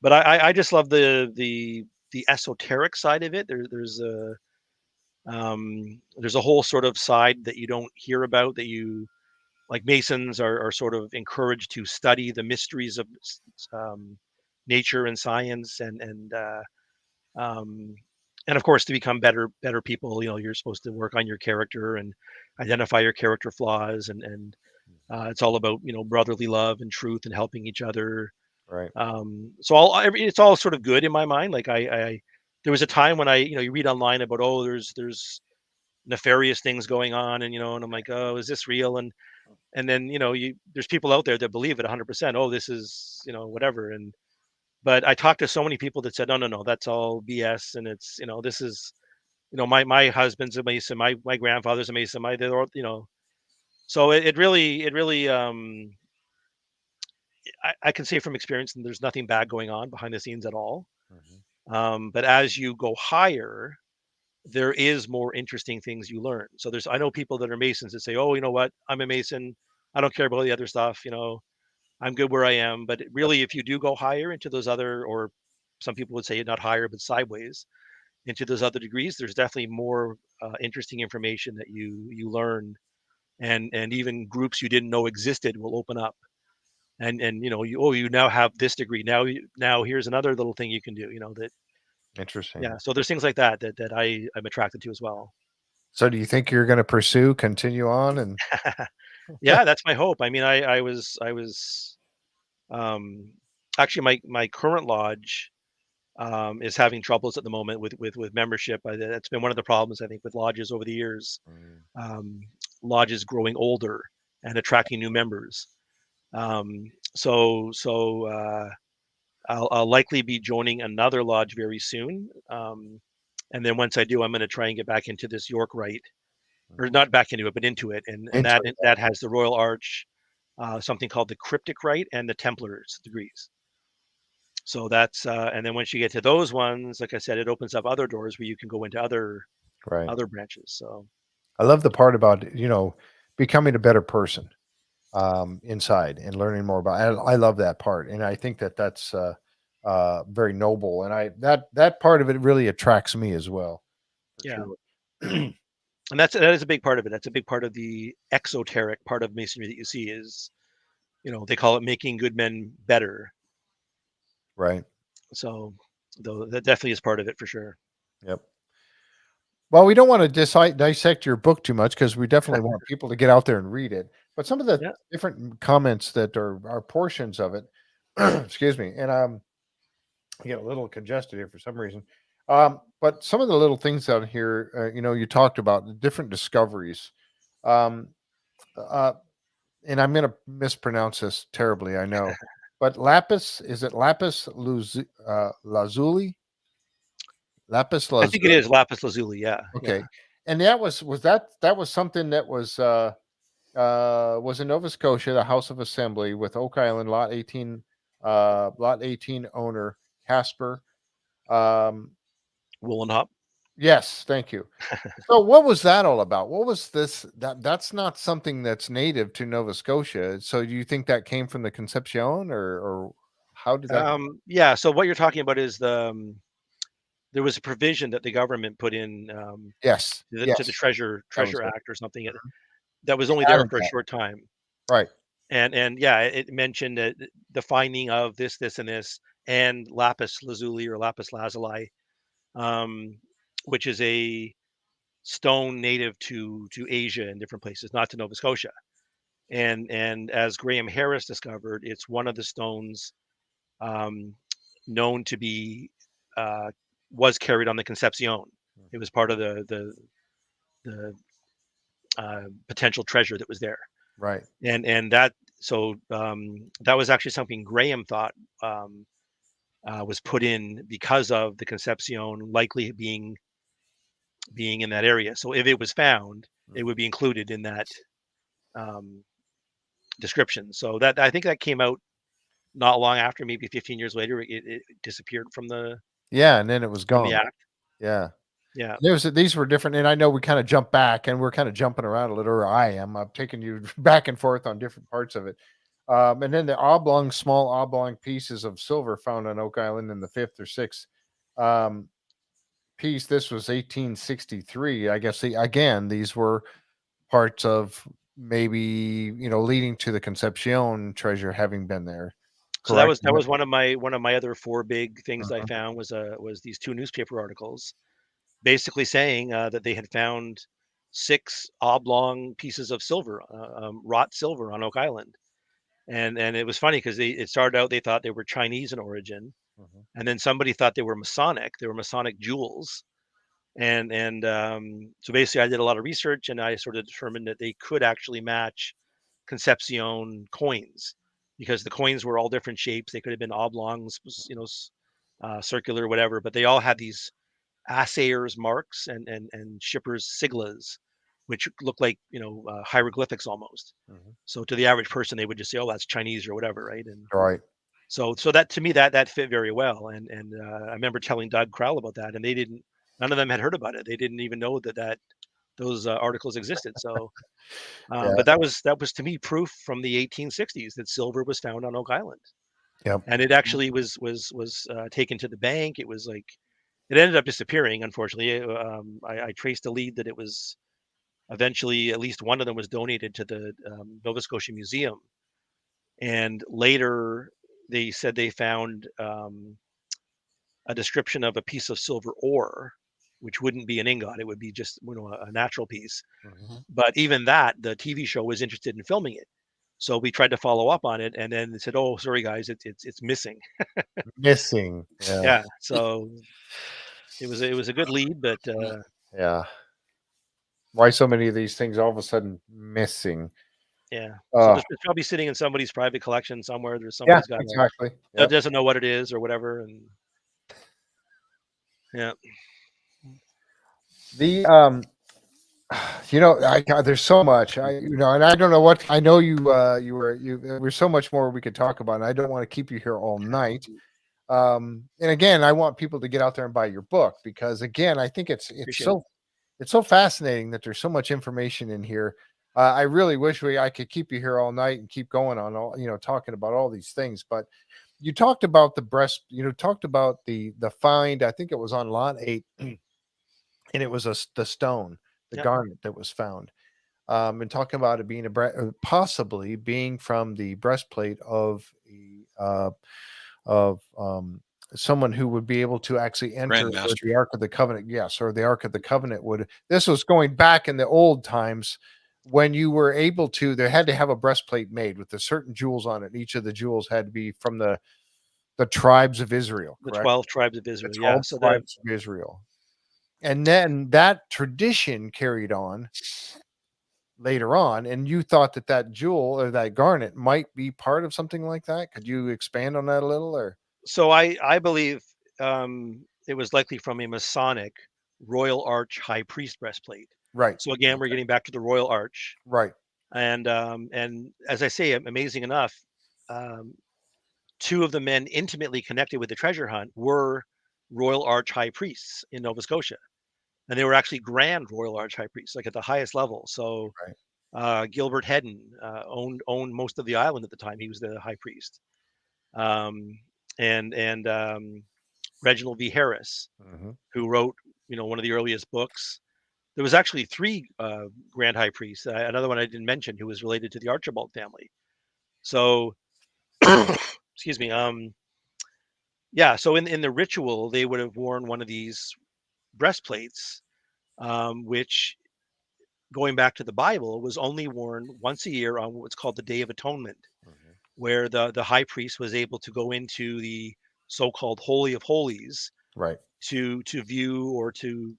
[SPEAKER 3] but I just love the esoteric side of it. There's a whole sort of side that you don't hear about, that you like. Masons are sort of encouraged to study the mysteries of um, nature and science, um, and of course to become better people. You're supposed to work on your character and identify your character flaws, and it's all about brotherly love and truth and helping each other.
[SPEAKER 1] Right.
[SPEAKER 3] It's all sort of good in my mind. Like I there was a time when you read online about, oh, there's nefarious things going on, and I'm like, oh, is this real? And then there's people out there that believe it 100%. Oh, this is whatever. But I talked to so many people that said, no, no, no, that's all BS, and it's this is my husband's a Mason, my grandfather's a Mason, they're all, so it really I can say from experience, and there's nothing bad going on behind the scenes at all.
[SPEAKER 1] Mhm.
[SPEAKER 3] But as you go higher, there is more interesting things you learn. So I know people that are Masons that say, "Oh, you know what? I'm a Mason. I don't care about the other stuff. I'm good where I am." But really, if you do go higher into those other, or some people would say not higher, but sideways into those other degrees, there's definitely more interesting information that you learn, and even groups you didn't know existed will open up. And you now have this degree. Now here's another little thing you can do. That
[SPEAKER 1] Interesting.
[SPEAKER 3] Yeah. So there's things like that I'm attracted to as well.
[SPEAKER 1] So do you think you're going to continue on and
[SPEAKER 3] Yeah, that's my hope. I mean, I was um, actually my current lodge is having troubles at the moment with membership. That's been one of the problems I think with lodges over the years.
[SPEAKER 1] Mm,
[SPEAKER 3] Um, Lodges growing older and attracting new members. So I'll likely be joining another lodge very soon. And then once I do, I'm going to try and get back into this York Rite, or
[SPEAKER 1] mhm.
[SPEAKER 3] not back into it, but into it. And
[SPEAKER 1] Into
[SPEAKER 3] that has the Royal Arch, something called the Cryptic Rite, and the Templars degrees. So and then once you get to those ones, like I said, it opens up other doors where you can go into
[SPEAKER 1] right.
[SPEAKER 3] other branches. So
[SPEAKER 1] I love the part about, becoming a better person inside and learning more about. I love that part, and I think that that's very noble, and that part of it really attracts me as well, for
[SPEAKER 3] yeah,
[SPEAKER 1] sure.
[SPEAKER 3] and that is a big part of it. That's a big part of the exoteric part of Masonry that you see is, they call it making good men better.
[SPEAKER 1] Right.
[SPEAKER 3] So though that definitely is part of it for sure.
[SPEAKER 1] Yep. Well, we don't want to dissect your book too much because we definitely want people to get out there and read it. But some of the
[SPEAKER 3] Yeah.
[SPEAKER 1] different comments that are portions of it, excuse me, and I get a little congested here for some reason. But some of the little things out here, you talked about the different discoveries. Um, uh, and I'm going to mispronounce this terribly, I know. But lapis, is it lazuli? Lapis
[SPEAKER 3] I think it
[SPEAKER 1] lazuli.
[SPEAKER 3] is lapis lazuli. Yeah, yeah.
[SPEAKER 1] Okay. And that was something that was in Nova Scotia, the House of Assembly with Oak Island, lot 18 owner Casper. Um,
[SPEAKER 3] Woolen hop.
[SPEAKER 1] yes, thank you. So what was that all about? What was this? That's not something that's native to Nova Scotia. So do you think that came from the Concepcion, or how did that?
[SPEAKER 3] Yeah. So what you're talking about is there was a provision that the government put in,
[SPEAKER 1] Yes,
[SPEAKER 3] to the
[SPEAKER 1] yes, that was
[SPEAKER 3] Treasure
[SPEAKER 1] it.
[SPEAKER 3] Act or something,
[SPEAKER 1] Mhm.
[SPEAKER 3] that was
[SPEAKER 1] They
[SPEAKER 3] only there
[SPEAKER 1] added
[SPEAKER 3] for a
[SPEAKER 1] that.
[SPEAKER 3] short time.
[SPEAKER 1] Right.
[SPEAKER 3] And yeah, it mentioned that the finding of this, and this, and lapis lazuli or lapis lazuli, um, which is a stone native to Asia and different places, not to Nova Scotia. And as Graham Harris discovered, it's one of the stones um, known to be uh, was carried on the Concepcion. It was part of the potential treasure that was there.
[SPEAKER 1] Right.
[SPEAKER 3] And that, so that was actually something Graham thought was put in because of the Concepcion likely being in that area. So if it was found, it would be included in that description. So that, I think that came out not long after, maybe 15 years later, it disappeared from the
[SPEAKER 1] Yeah, and then it was gone.
[SPEAKER 3] act.
[SPEAKER 1] Yeah.
[SPEAKER 3] Yeah.
[SPEAKER 1] These were different, and I know we kind of jump back, and we're kind of jumping around a little. Or I am. I'm taking you back and forth on different parts of it. And then the small oblong pieces of silver found on Oak Island in the 5th or 6th piece. This was 1863. I guess these were parts of maybe leading to the Concepcion treasure having been there.
[SPEAKER 3] So that
[SPEAKER 1] Correct?
[SPEAKER 3] was one of my other 4 big things I
[SPEAKER 1] Mhm.
[SPEAKER 3] found was these 2 newspaper articles, basically saying that they had found 6 oblong pieces of silver, wrought silver on Oak Island. And it was funny because it started out, they thought they were Chinese in origin,
[SPEAKER 1] Mhm.
[SPEAKER 3] and then somebody thought they were Masonic. They were Masonic jewels. And so basically, I did a lot of research, and I sort of determined that they could actually match Concepcion coins, because the coins were all different shapes. They could have been oblongs, circular, whatever, but they all had these assayers marks and shippers siglas, which look like hieroglyphics almost.
[SPEAKER 1] Mhm.
[SPEAKER 3] So to the average person, they would just say, "Oh, that's Chinese," or whatever, right? And
[SPEAKER 1] Right.
[SPEAKER 3] so that, to me, that fit very well. And I remember telling Doug Crowell about that, and none of them had heard about it. They didn't even know that those articles existed. So,
[SPEAKER 1] Yeah.
[SPEAKER 3] but that was to me proof from the 1860s that silver was found on Oak Island,
[SPEAKER 1] Yep.
[SPEAKER 3] and it actually was taken to the bank. It was like, it ended up disappearing, unfortunately. I traced a lead that it was eventually, at least one of them was donated to the Nova Scotia Museum, and later they said they found a description of a piece of silver ore, which wouldn't be an ingot; it would be just a natural piece.
[SPEAKER 1] Mhm.
[SPEAKER 3] But even that, the TV show was interested in filming it, so we tried to follow up on it, and then they said, "Oh, sorry guys, it's missing."
[SPEAKER 1] Missing. Yeah.
[SPEAKER 3] Yeah, so it was a good lead, but
[SPEAKER 1] Yeah. Why so many of these things all of a sudden missing?
[SPEAKER 3] yeah. So
[SPEAKER 1] Uh,
[SPEAKER 3] it's probably sitting in somebody's private collection somewhere. There's
[SPEAKER 1] yeah,
[SPEAKER 3] somebody's got
[SPEAKER 1] exactly.
[SPEAKER 3] that
[SPEAKER 1] Yep.
[SPEAKER 3] doesn't know what it is or whatever, and yeah.
[SPEAKER 1] The there's so much. And I don't know what I know there's so much more we could talk about, and I don't want to keep you here all night. And again, I want people to get out there and buy your book, because again, I think it's
[SPEAKER 3] Appreciate it.
[SPEAKER 1] it's so fascinating that there's so much information in here. I really wish I could keep you here all night and keep going on all talking about all these things. But you talked about talked about the find. I think it was on lot 8, and it was the stone, the
[SPEAKER 3] Yep.
[SPEAKER 1] garnet that was found. And talking about it being possibly being from the breastplate of someone who would be able to actually enter where
[SPEAKER 2] Grandmaster.
[SPEAKER 1] the Ark of the Covenant, yes, or the Ark of the Covenant would. This was going back in the old times when you were able to. They had to have a breastplate made with the certain jewels on it. Each of the jewels had to be from the tribes of Israel,
[SPEAKER 3] The
[SPEAKER 1] correct?
[SPEAKER 3] 12 tribes of
[SPEAKER 1] The
[SPEAKER 3] Israel. Yeah.
[SPEAKER 1] 12
[SPEAKER 3] So
[SPEAKER 1] tribes of Israel, and then that tradition carried on later on, and you thought that jewel or that garnet might be part of something like that. Could you expand on that a little? Or
[SPEAKER 3] I believe it was likely from a Masonic Royal Arch High Priest breastplate.
[SPEAKER 1] right,
[SPEAKER 3] So again, we're
[SPEAKER 1] okay,
[SPEAKER 3] getting back to the Royal Arch,
[SPEAKER 1] right,
[SPEAKER 3] and as I say, amazing enough, um, 2 of the men intimately connected with the treasure hunt were Royal Arch High Priests in Nova Scotia, and they were actually Grand Royal Arch High Priests, like at the highest level. So
[SPEAKER 1] right.
[SPEAKER 3] Gilbert Hedden owned most of the island at the time. He was the high priest, um, and Reginald V. Harris,
[SPEAKER 1] Mhm.
[SPEAKER 3] who wrote one of the earliest books. There was actually 3 Grand High Priests. Another one I didn't mention, who was related to the Archibald family. So, excuse me. Yeah. So in the ritual, they would have worn one of these breastplates, which, going back to the Bible, was only worn once a year on what's called the Day of Atonement,
[SPEAKER 1] Mhm.
[SPEAKER 3] where the high priest was able to go into the so-called Holy of Holies
[SPEAKER 1] Right.
[SPEAKER 3] to view or to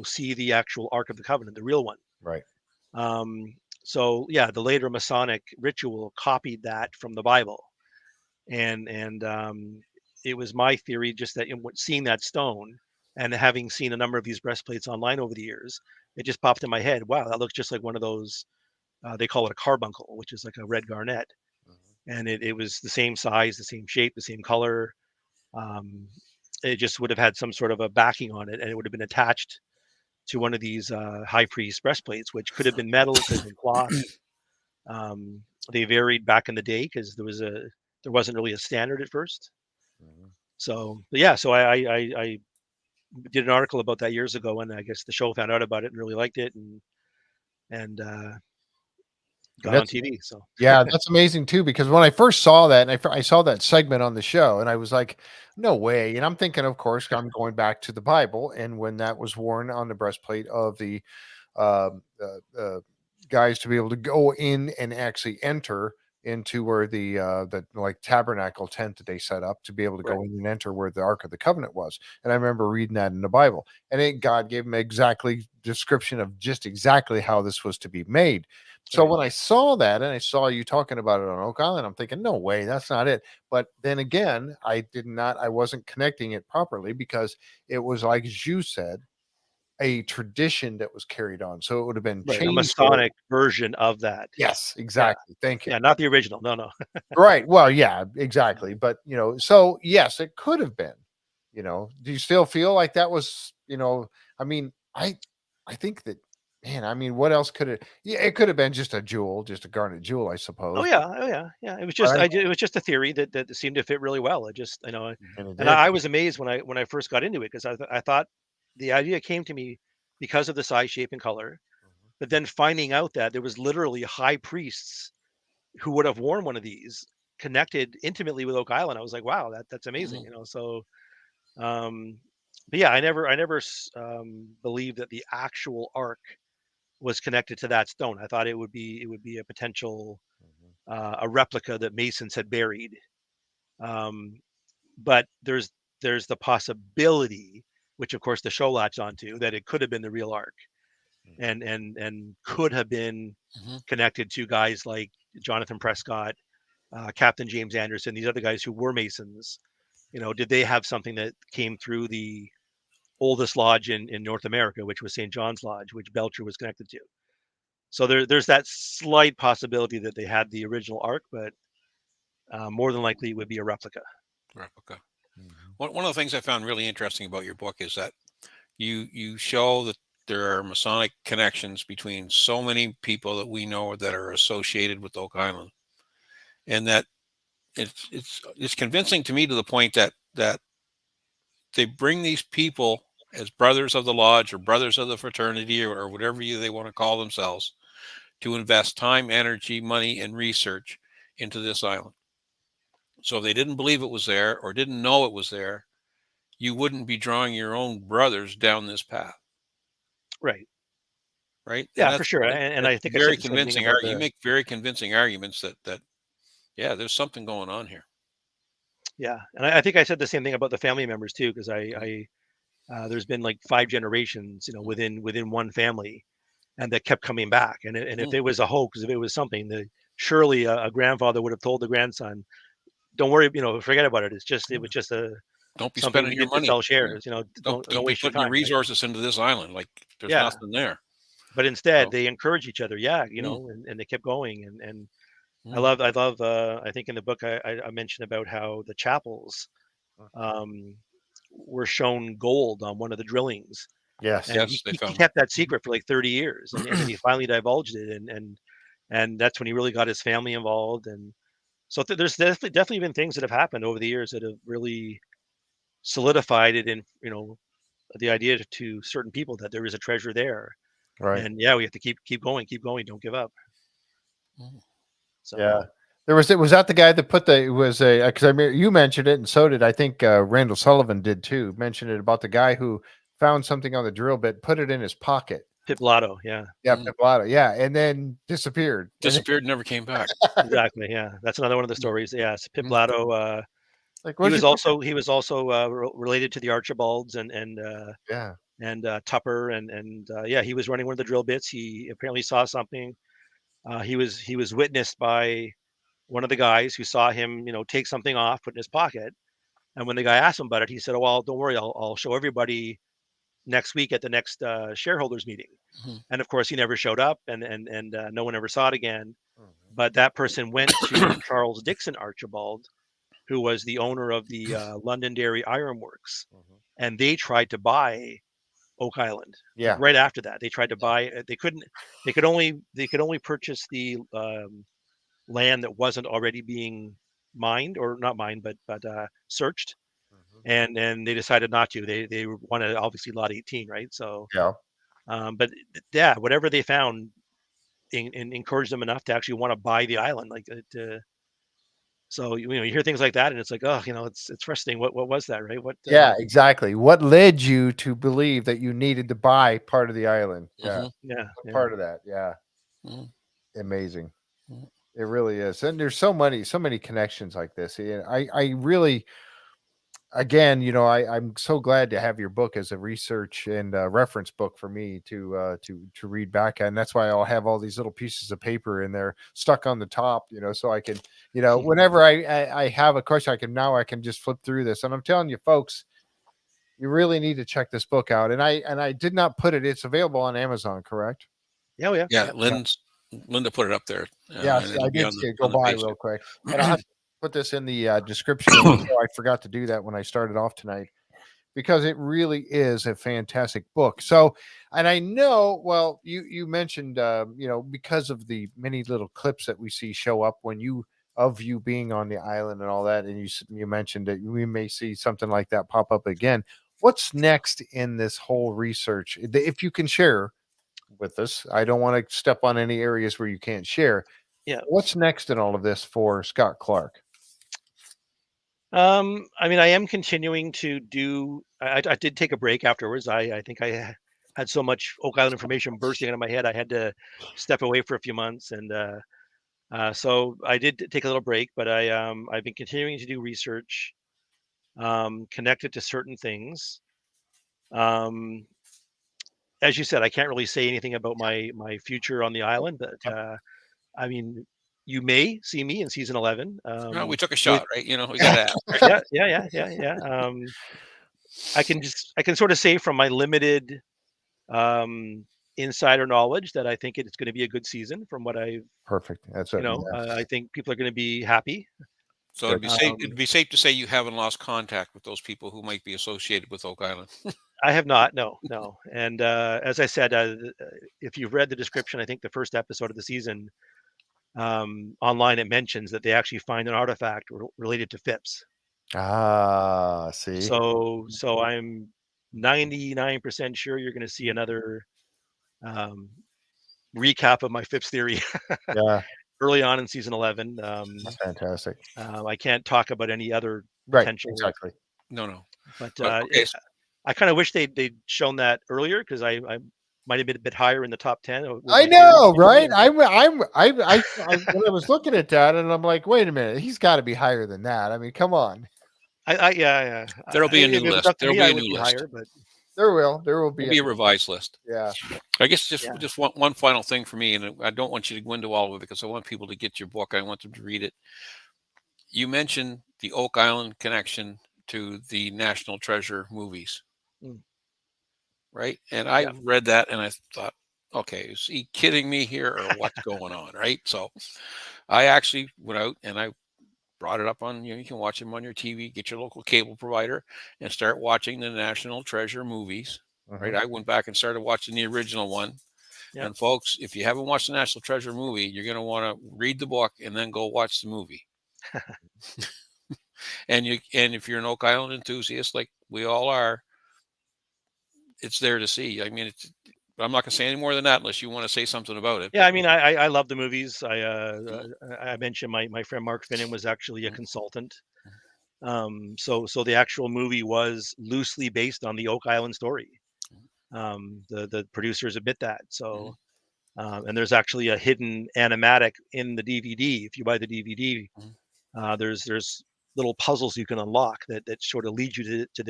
[SPEAKER 3] see the actual Ark of the Covenant, the real one.
[SPEAKER 1] Right.
[SPEAKER 3] So yeah, the later Masonic ritual copied that from the Bible, and it was my theory just that seeing that stone and having seen a number of these breastplates online over the years, it just popped in my head. Wow, that looks just like one of those. They call it a carbuncle, which is like a red garnet, and it was the same size, the same shape, the same color. It just would have had some sort of a backing on it, and it would have been attached to one of these high priest breastplates, which could have been metal, it could have been cloth. They varied back in the day because there wasn't really a standard at first. So so I did an article about that years ago, and I guess the show found out about it and really liked it, and got on TV. So
[SPEAKER 1] yeah, that's amazing too, because when I first saw that, and I saw that segment on the show, and I was like, no way. And I'm thinking, of course, I'm going back to the Bible, and when that was worn on the breastplate of the guys to be able to go in and actually enter into where the like tabernacle tent that they set up to be able to go in and enter where the Ark of the Covenant was. And I remember reading that in the Bible, and God gave them exactly description of just exactly how this was to be made. So when I saw that, and I saw you talking about it on Oak Island, I'm thinking, no way, that's not it. But then again, I wasn't connecting it properly, because it was, like as you said, a tradition that was carried on. So it would have been
[SPEAKER 3] a
[SPEAKER 1] changed.
[SPEAKER 3] Masonic version of that.
[SPEAKER 1] Yes, exactly. Thank you.
[SPEAKER 3] Yeah, not the original. No.
[SPEAKER 1] Right. Well, yeah, exactly. But so yes, it could have been. Do you still feel like that was? I mean, I think that. Man, I mean, what else could it? Yeah, it could have been just a jewel, just a garnet jewel, I suppose.
[SPEAKER 3] Oh yeah. It was just it was just a theory that seemed to fit really well. It just and I was amazed when I first got into it, because I thought the idea came to me because of the size, shape, and color. But then finding out that there was literally high priests who would have worn one of these connected intimately with Oak Island, I was like, wow, that's amazing. So but yeah, I never believed that the actual Ark was connected to that stone. I thought it would be a potential a replica that Masons had buried. But there's the possibility, which of course the show latched onto, that it could have been the real Ark, and could have been connected to guys like Jonathan Prescott, Captain James Anderson, these other guys who were Masons. Did they have something that came through the oldest lodge in North America, which was St. John's Lodge, which Belcher was connected to? So there's that slight possibility that they had the original Ark, but more than likely it would be a replica.
[SPEAKER 2] One of the things I found really interesting about your book is that you show that there are Masonic connections between so many people that we know that are associated with Oak Island, and that it's convincing to me, to the point that they bring these people as brothers of the lodge or brothers of the fraternity, or whatever they want to call themselves, to invest time, energy, money, and research into this island. So if they didn't believe it was there, or didn't know it was there, you wouldn't be drawing your own brothers down this path.
[SPEAKER 3] Right.
[SPEAKER 2] Yeah,
[SPEAKER 3] for sure. And I think
[SPEAKER 2] very convincing. You make very convincing arguments that yeah, there's something going on here.
[SPEAKER 3] Yeah, and I think I said the same thing about the family members too, because there's been like 5 generations, within one family, and that kept coming back. And if it was a hoax, if it was something that surely a grandfather would have told the grandson, "Don't worry, forget about it. It was just a
[SPEAKER 2] don't be
[SPEAKER 3] something
[SPEAKER 2] spending
[SPEAKER 3] we
[SPEAKER 2] your
[SPEAKER 3] did
[SPEAKER 2] money.
[SPEAKER 3] To sell shares.
[SPEAKER 2] Don't
[SPEAKER 3] waste
[SPEAKER 2] be putting your resources into this island. Like there's nothing there."
[SPEAKER 3] But instead, they encourage each other. Yeah, and they kept going. And I love. I think in the book I mentioned about how the chapels were shown gold on one of the drillings.
[SPEAKER 1] Yes.
[SPEAKER 3] And he kept that secret for like 30 years, and then he finally divulged it, and that's when he really got his family involved. And so there's definitely been things that have happened over the years that have really solidified it in the idea to certain people that there is a treasure there.
[SPEAKER 1] Right.
[SPEAKER 3] And yeah, we have to keep going, don't give up. So
[SPEAKER 1] yeah, was that the guy that put because you mentioned it, and so did I think Randall Sullivan did too. Mentioned it about the guy who found something on the drill bit, put it in his pocket.
[SPEAKER 3] Pip Lotto, yeah,
[SPEAKER 1] Pip Lotto, yeah, and then disappeared,
[SPEAKER 2] never came back.
[SPEAKER 3] Exactly, yeah, that's another one of the stories. Yeah, so Pip Lotto. He was also related to the Archibalds, and
[SPEAKER 1] yeah,
[SPEAKER 3] and Tupper, and yeah, he was running one of the drill bits. He apparently saw something. He was witnessed by one of the guys who saw him, take something off, put in his pocket. And when the guy asked him about it, he said, "Oh, well, don't worry, I'll show everybody next week at the next shareholders meeting."
[SPEAKER 2] Mhm.
[SPEAKER 3] And of course, he never showed up, and no one ever saw it again.
[SPEAKER 1] Mhm.
[SPEAKER 3] But that person went to Charles Dixon Archibald, who was the owner of the Londonderry Iron Works,
[SPEAKER 1] Mhm.
[SPEAKER 3] and they tried to buy Oak Island. Like
[SPEAKER 1] Yeah.
[SPEAKER 3] right after that, they tried to buy. They couldn't. They could only purchase the land that wasn't already being mined, or not mined, but searched.
[SPEAKER 1] Mhm.
[SPEAKER 3] And they decided not to. They wanted obviously lot 18, right? So,
[SPEAKER 1] Yeah.
[SPEAKER 3] but yeah, whatever they found encouraged them enough to actually want to buy the island. Like, so you hear things like that, and it's like, oh, it's frustrating. What was that, right? What?
[SPEAKER 1] Yeah, exactly. What led you to believe that you needed to buy part of the island? Yeah.
[SPEAKER 2] Mhm.
[SPEAKER 3] Yeah,
[SPEAKER 1] What
[SPEAKER 3] yeah.
[SPEAKER 1] part of that? Yeah.
[SPEAKER 2] Mhm.
[SPEAKER 1] Amazing.
[SPEAKER 2] Mhm.
[SPEAKER 1] It really is. And there's so many connections like this. And I really, again, I'm so glad to have your book as a research and reference book for me to read back at. And that's why I'll have all these little pieces of paper in there stuck on the top, so I can, whenever I have a question, I can just flip through this. And I'm telling you, folks, you really need to check this book out. And I did not put it. It's available on Amazon, correct?
[SPEAKER 3] Oh yeah,
[SPEAKER 2] Yeah,
[SPEAKER 3] yeah.
[SPEAKER 2] Linda put it up there,
[SPEAKER 1] Yes,
[SPEAKER 2] and
[SPEAKER 1] I
[SPEAKER 2] it'll be
[SPEAKER 1] did
[SPEAKER 2] on
[SPEAKER 1] see
[SPEAKER 2] the
[SPEAKER 1] it go by
[SPEAKER 2] page
[SPEAKER 1] real
[SPEAKER 2] too.
[SPEAKER 1] quick. And I'll have to put this in the description of the show. I forgot to do that when I started off tonight because it really is a fantastic book. So, and I know, well, you mentioned, because of the many little clips that we see show up when you being on the island and all that, and you mentioned that we may see something like that pop up again. What's next in this whole research? If you can share with us, I don't want to step on any areas where you can't share.
[SPEAKER 3] Yeah.
[SPEAKER 1] What's next in all of this for Scott Clarke?
[SPEAKER 3] I mean, I am continuing to do. I did take a break afterwards. I think I had so much Oak Island information bursting out of my head. I had to step away for a few months, and so I did take a little break. But I've been continuing to do research, connected to certain things. Um, as you said, I can't really say anything about my future on the island, but I mean, you may see me in season 11.
[SPEAKER 2] No, we took a
[SPEAKER 3] With
[SPEAKER 2] shot, right? We got to ask, right?
[SPEAKER 3] yeah. I can sort of say from my limited um, insider knowledge that I think it's going to be a good season. From what
[SPEAKER 1] Perfect. That's it. Yeah.
[SPEAKER 3] I think people are going to be happy.
[SPEAKER 2] So
[SPEAKER 1] Good.
[SPEAKER 2] it'd be safe to say you haven't lost contact with those people who might be associated with Oak Island.
[SPEAKER 3] I have not, no, no. And as I said, if you've read the description, I think the first episode of the season online, it mentions that they actually find an artifact related to Phips.
[SPEAKER 1] See.
[SPEAKER 3] So I'm 99% sure you're going to see another um, recap of my Phips theory
[SPEAKER 1] Yeah.
[SPEAKER 3] early on in season 11.
[SPEAKER 1] That's fantastic.
[SPEAKER 3] I can't talk about any other
[SPEAKER 1] Right.
[SPEAKER 3] potential,
[SPEAKER 1] Exactly.
[SPEAKER 2] No.
[SPEAKER 3] but
[SPEAKER 2] Okay.
[SPEAKER 3] I kind of wish they'd shown that earlier, because I might have been a bit higher in the top 10. With
[SPEAKER 1] I
[SPEAKER 3] my theories,
[SPEAKER 1] know,
[SPEAKER 3] probably.
[SPEAKER 1] right? When I was looking at that, and I'm like, wait a minute, he's got to be higher than that. I mean, come on.
[SPEAKER 3] Yeah.
[SPEAKER 2] There'll be a new
[SPEAKER 3] If it was
[SPEAKER 2] list.
[SPEAKER 3] up to
[SPEAKER 2] There'll
[SPEAKER 3] me,
[SPEAKER 2] be
[SPEAKER 3] I
[SPEAKER 2] a
[SPEAKER 3] would
[SPEAKER 2] new
[SPEAKER 3] be
[SPEAKER 2] list.
[SPEAKER 3] higher, but
[SPEAKER 1] There will
[SPEAKER 2] There'll
[SPEAKER 1] be
[SPEAKER 2] be a revised list.
[SPEAKER 1] yeah.
[SPEAKER 2] I guess just
[SPEAKER 3] Yeah.
[SPEAKER 2] just one final thing for me, and I don't want you to go into all of it because I want people to get your book. I want them to read it. You mentioned the Oak Island connection to the National Treasure movies,
[SPEAKER 3] Mm,
[SPEAKER 2] right? And I
[SPEAKER 3] yeah.
[SPEAKER 2] read that and I thought, okay, is he kidding me here or what's going on, right? So I actually went out and I brought it up on, you can watch them on your TV, get your local cable provider and start watching the National Treasure movies, right?
[SPEAKER 1] Mhm.
[SPEAKER 2] I went back and started watching the original one.
[SPEAKER 3] Yeah.
[SPEAKER 2] And folks, if you haven't watched the National Treasure movie, you're going to want to read the book and then go watch the movie. And if you're an Oak Island enthusiast like we all are, it's there to see. I mean, I'm not going to say any more than that unless you want to say something about it.
[SPEAKER 3] Yeah, I mean, I love the movies. I mentioned my friend Mark Finnan was actually a
[SPEAKER 2] Mhm.
[SPEAKER 3] consultant. So the actual movie was loosely based on the Oak Island story. The producers admit that. So and there's actually a hidden animatic in the DVD. If you buy the DVD, there's little puzzles you can unlock that sort of lead you to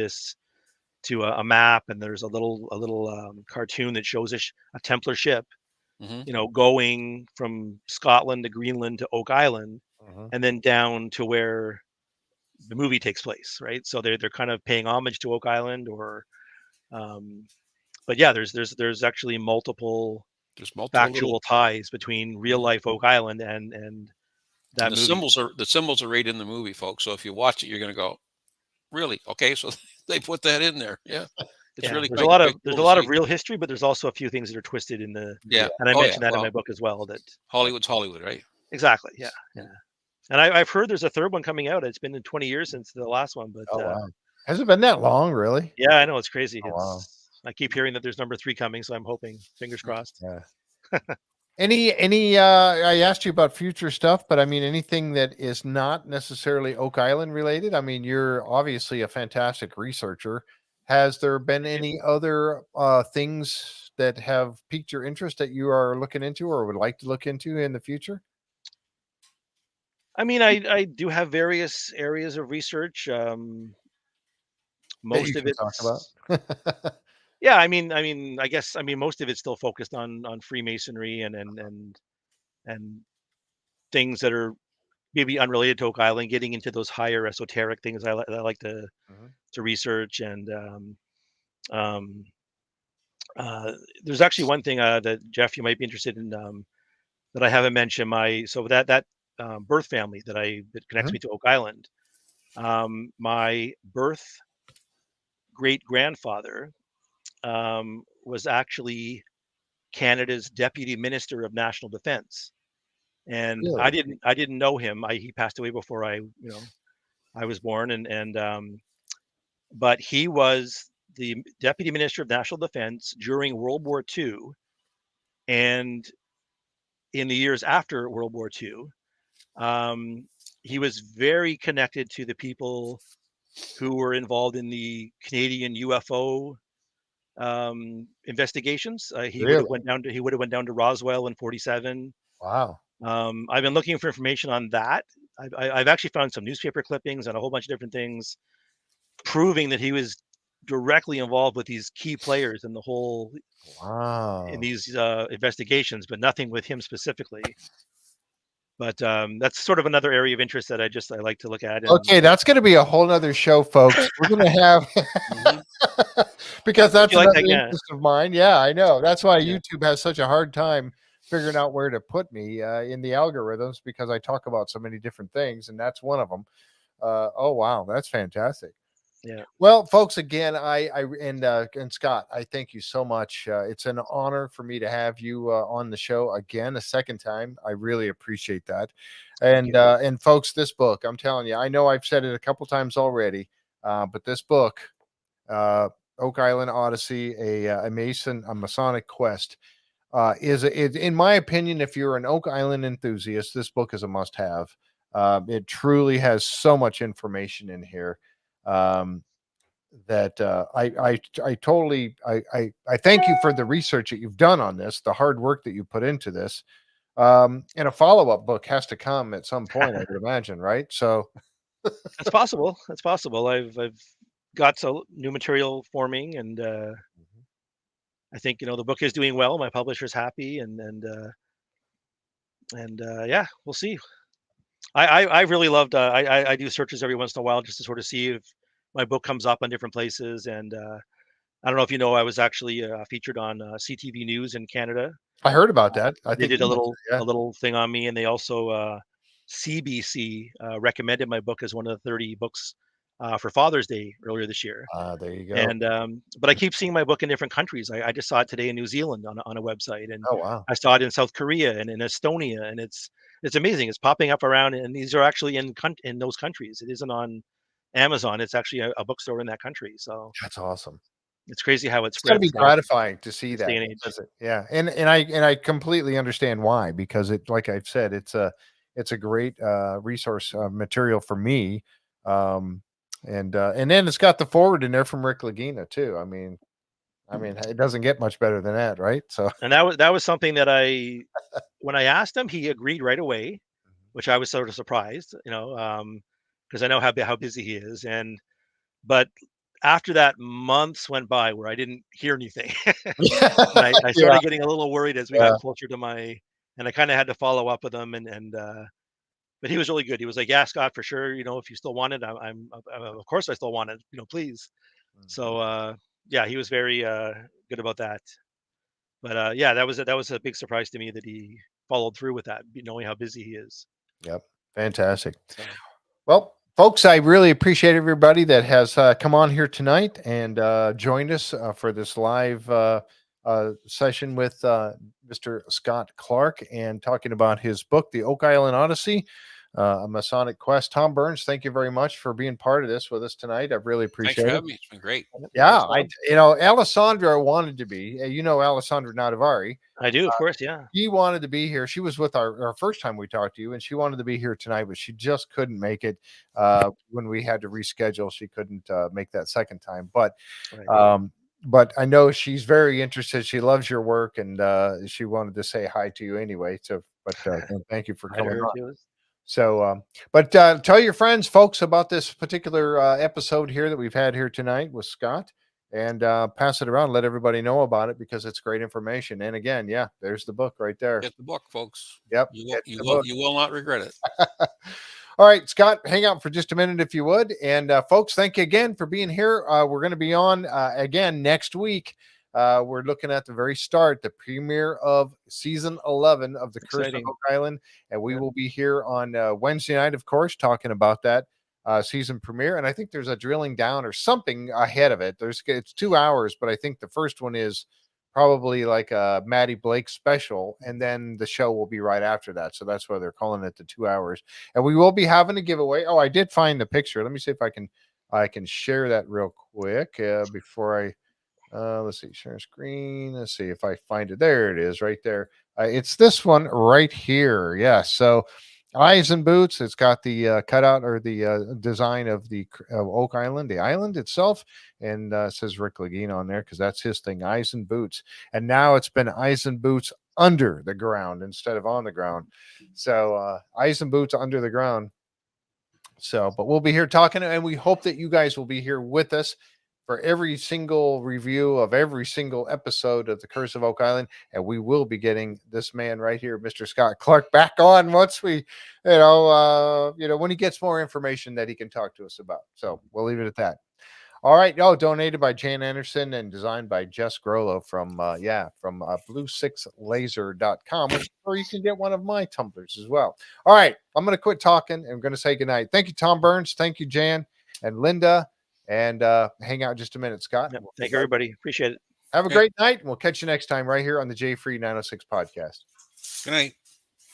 [SPEAKER 3] to a map, and there's a little cartoon that shows a Templar ship,
[SPEAKER 2] Mm-hmm.
[SPEAKER 3] going from Scotland to Greenland to Oak Island, and then down to where the movie takes place, right? So they're kind of paying homage to Oak Island, or but yeah, there's actually multiple
[SPEAKER 2] There's multiple little,
[SPEAKER 3] factual ties between real life Oak Island and that
[SPEAKER 2] and the
[SPEAKER 3] movie.
[SPEAKER 2] symbols are right in the movie, folks. So if you watch it, you're going to go, really? Okay, so they put that in there. Yeah, it's
[SPEAKER 3] Yeah,
[SPEAKER 2] really
[SPEAKER 3] there's
[SPEAKER 2] quite
[SPEAKER 3] a
[SPEAKER 2] cool to
[SPEAKER 3] lot of
[SPEAKER 2] see.
[SPEAKER 3] real history, but there's also a few things that are twisted in the,
[SPEAKER 2] Yeah.
[SPEAKER 3] and I
[SPEAKER 2] Oh yeah.
[SPEAKER 3] mentioned that in
[SPEAKER 2] Well,
[SPEAKER 3] my book as well. That
[SPEAKER 2] Hollywood's Hollywood, right?
[SPEAKER 3] exactly, yeah. And I've heard there's a third one coming out. It's been 20 years since the last one, but
[SPEAKER 1] Oh wow, has it been that long? Really?
[SPEAKER 3] yeah, I know, it's crazy.
[SPEAKER 1] Oh, wow.
[SPEAKER 3] I keep hearing that there's number 3 coming, so I'm hoping, fingers crossed.
[SPEAKER 1] Yeah. Any I asked you about future stuff, but I mean anything that is not necessarily Oak Island related. I mean, you're obviously a fantastic researcher. Has there been any other things that have piqued your interest that you are looking into or would like to look into in the future?
[SPEAKER 3] I mean, I do have various areas of research.
[SPEAKER 1] That you
[SPEAKER 3] Most of
[SPEAKER 1] can talk
[SPEAKER 3] it's
[SPEAKER 1] about.
[SPEAKER 3] Yeah, I guess, most of it's still focused on Freemasonry and things that are maybe unrelated to Oak Island, getting into those higher esoteric things I like
[SPEAKER 1] Mhm.
[SPEAKER 3] to research. And um, there's actually one thing that Jeff, you might be interested in, that I haven't mentioned. That birth family that connects
[SPEAKER 1] Mhm.
[SPEAKER 3] me to Oak Island. My birth great grandfather was actually Canada's Deputy Minister of National Defense, and
[SPEAKER 1] Really?
[SPEAKER 3] I didn't know him. He passed away before I was born, and but he was the Deputy Minister of National Defense during World War II, and in the years after World War II. He was very connected to the people who were involved in the Canadian UFO investigations.
[SPEAKER 1] Really?
[SPEAKER 3] He would have went down to Roswell in '47.
[SPEAKER 1] Wow.
[SPEAKER 3] I've been looking for information on that. I've actually found some newspaper clippings and a whole bunch of different things proving that he was directly involved with these key players in
[SPEAKER 1] Wow.
[SPEAKER 3] these investigations, but nothing with him specifically. But that's sort of another area of interest that I like to look at. And
[SPEAKER 1] Okay, that's going to be a whole nother show, folks. We're going to have
[SPEAKER 2] Mhm.
[SPEAKER 1] because
[SPEAKER 3] would
[SPEAKER 1] that's
[SPEAKER 3] you like
[SPEAKER 1] another
[SPEAKER 3] that? Yeah,
[SPEAKER 1] interest of mine. Yeah, I know. That's why
[SPEAKER 3] yeah.
[SPEAKER 1] YouTube has such a hard time figuring out where to put me in the algorithms because I talk about so many different things, and that's one of them. Oh wow, that's fantastic.
[SPEAKER 3] Yeah.
[SPEAKER 1] Well, folks, again, and Scott, I thank you so much. It's an honor for me to have you on the show again, a second time. I really appreciate that. And folks, this book, I'm telling you, I know I've said it a couple times already, but this book, uh, Oak Island Odyssey, a Masonic Quest, in my opinion, if you're an Oak Island enthusiast, this book is a must-have. It truly has so much information in here. Um, that I totally I thank you for the research that you've done on this, the hard work that you put into this. And a follow-up book has to come at some point, I would imagine, right? So
[SPEAKER 3] That's possible. That's possible. I've got some new material forming, and I think the book is doing well. My publisher's happy, and yeah, we'll see. I really loved. I do searches every once in a while just to sort of see if my book comes up on different places. And I don't know if you know, I was actually featured on CTV News in Canada.
[SPEAKER 1] I heard about that. I
[SPEAKER 3] They
[SPEAKER 1] think
[SPEAKER 3] did
[SPEAKER 1] you mentioned it,
[SPEAKER 3] a
[SPEAKER 1] yeah.
[SPEAKER 3] little thing on me, and they also CBC recommended my book as one of the 30 books for Father's Day earlier this year.
[SPEAKER 1] There you go.
[SPEAKER 3] And but I keep seeing my book in different countries. I just saw it today in New Zealand on a website, and
[SPEAKER 1] Oh wow.
[SPEAKER 3] I saw it in South Korea and in Estonia, and it's amazing. It's popping up around, and these are actually in those countries. It isn't on Amazon. It's actually a bookstore in that country. So
[SPEAKER 1] That's awesome.
[SPEAKER 3] it's crazy how it
[SPEAKER 1] It's gotta be
[SPEAKER 3] spreads now,
[SPEAKER 1] gratifying to see
[SPEAKER 3] this
[SPEAKER 1] that.
[SPEAKER 3] day and age.
[SPEAKER 1] Yeah. And I completely understand why, because it like I've said, it's a great resource material for me. Um and then it's got the forward in there from Rick Lagina too. I mean, it doesn't get much better than that, right? So
[SPEAKER 3] And that was something that when I asked him, he agreed right away, which I was sort of surprised, because I know how busy he is. But after that, months went by where I didn't hear anything. And I
[SPEAKER 1] Yeah.
[SPEAKER 3] started getting a little worried as we got closer to and I kind of had to follow up with him but he was really good. He was like, "Yeah, Scott, for sure. If you still want it, of course I still want it. Please." So yeah, he was very good about that. But yeah, that was a big surprise to me that he followed through with that, knowing how busy he is.
[SPEAKER 1] Yep. Fantastic.
[SPEAKER 3] So
[SPEAKER 1] Well, folks, I really appreciate everybody that has come on here tonight and joined us for this live session with Mr. Scott Clarke and talking about his book, The Oak Island Odyssey, a Masonic Quest. Tom Burns, thank you very much for being part of this with us tonight. I really
[SPEAKER 2] Thanks
[SPEAKER 1] appreciate
[SPEAKER 2] for
[SPEAKER 1] it.
[SPEAKER 2] having me. It's been great.
[SPEAKER 1] Yeah, Alessandra wanted to be. Alessandra Nadavari.
[SPEAKER 3] I do, of course, yeah.
[SPEAKER 1] She wanted to be here. She was with our first time we talked to you, and she wanted to be here tonight, but she just couldn't make it. When we had to reschedule, she couldn't make that second time. But
[SPEAKER 3] Right.
[SPEAKER 1] but I know she's very interested. She loves your work, and she wanted to say hi to you anyway. So, but thank you for
[SPEAKER 3] Hi to
[SPEAKER 1] coming
[SPEAKER 3] her
[SPEAKER 1] on.
[SPEAKER 3] too.
[SPEAKER 1] So, but tell your friends, folks, about this particular episode here that we've had here tonight with Scott, and pass it around. Let everybody know about it because it's great information. And again, yeah, there's the book right there.
[SPEAKER 2] Get the book, folks.
[SPEAKER 1] Yep,
[SPEAKER 2] You will not regret it.
[SPEAKER 1] All right, Scott, hang out for just a minute if you would. And folks, thank you again for being here. We're going to be on again next week. We're looking at the very start, the premiere of season 11 of The Curse of Oak Island. And we will be here on Wednesday night, of course, talking about that season premiere. And I think there's a drilling down or something ahead of it. It's 2 hours, but I think the first one is probably like a Maddie Blake special. And then the show will be right after that. So that's why they're calling it the 2 hours. And we will be having a giveaway. Oh, I did find the picture. Let me see if I can share that real quick before I let's see, share screen. Let's see if I find it. There it is, right there. It's this one right here. Yeah. So eyes and boots. It's got the cutout or the design of the Oak Island, the island itself, and it says Rick Lagina on there because that's his thing. Eyes and boots. And now it's been eyes and boots under the ground instead of on the ground. So eyes and boots under the ground. So, but we'll be here talking, and we hope that you guys will be here with us for every single review of every single episode of The Curse of Oak Island. And we will be getting this man right here, Mr. Scott Clarke, back on once we, when he gets more information that he can talk to us about. So we'll leave it at that. All right. Donated by Jan Anderson and designed by Jess Grollo from blue6laser.com, or you can get one of my tumblers as well. All right. I'm going to quit talking. I'm going to say goodnight. Thank you, Tom Burns. Thank you, Jan and Linda. And hang out just a minute, Scott.
[SPEAKER 3] Yep. Thank you, everybody. Appreciate it.
[SPEAKER 1] Have a great night. And we'll catch you next time right here on the J Free 906 podcast.
[SPEAKER 2] Good night.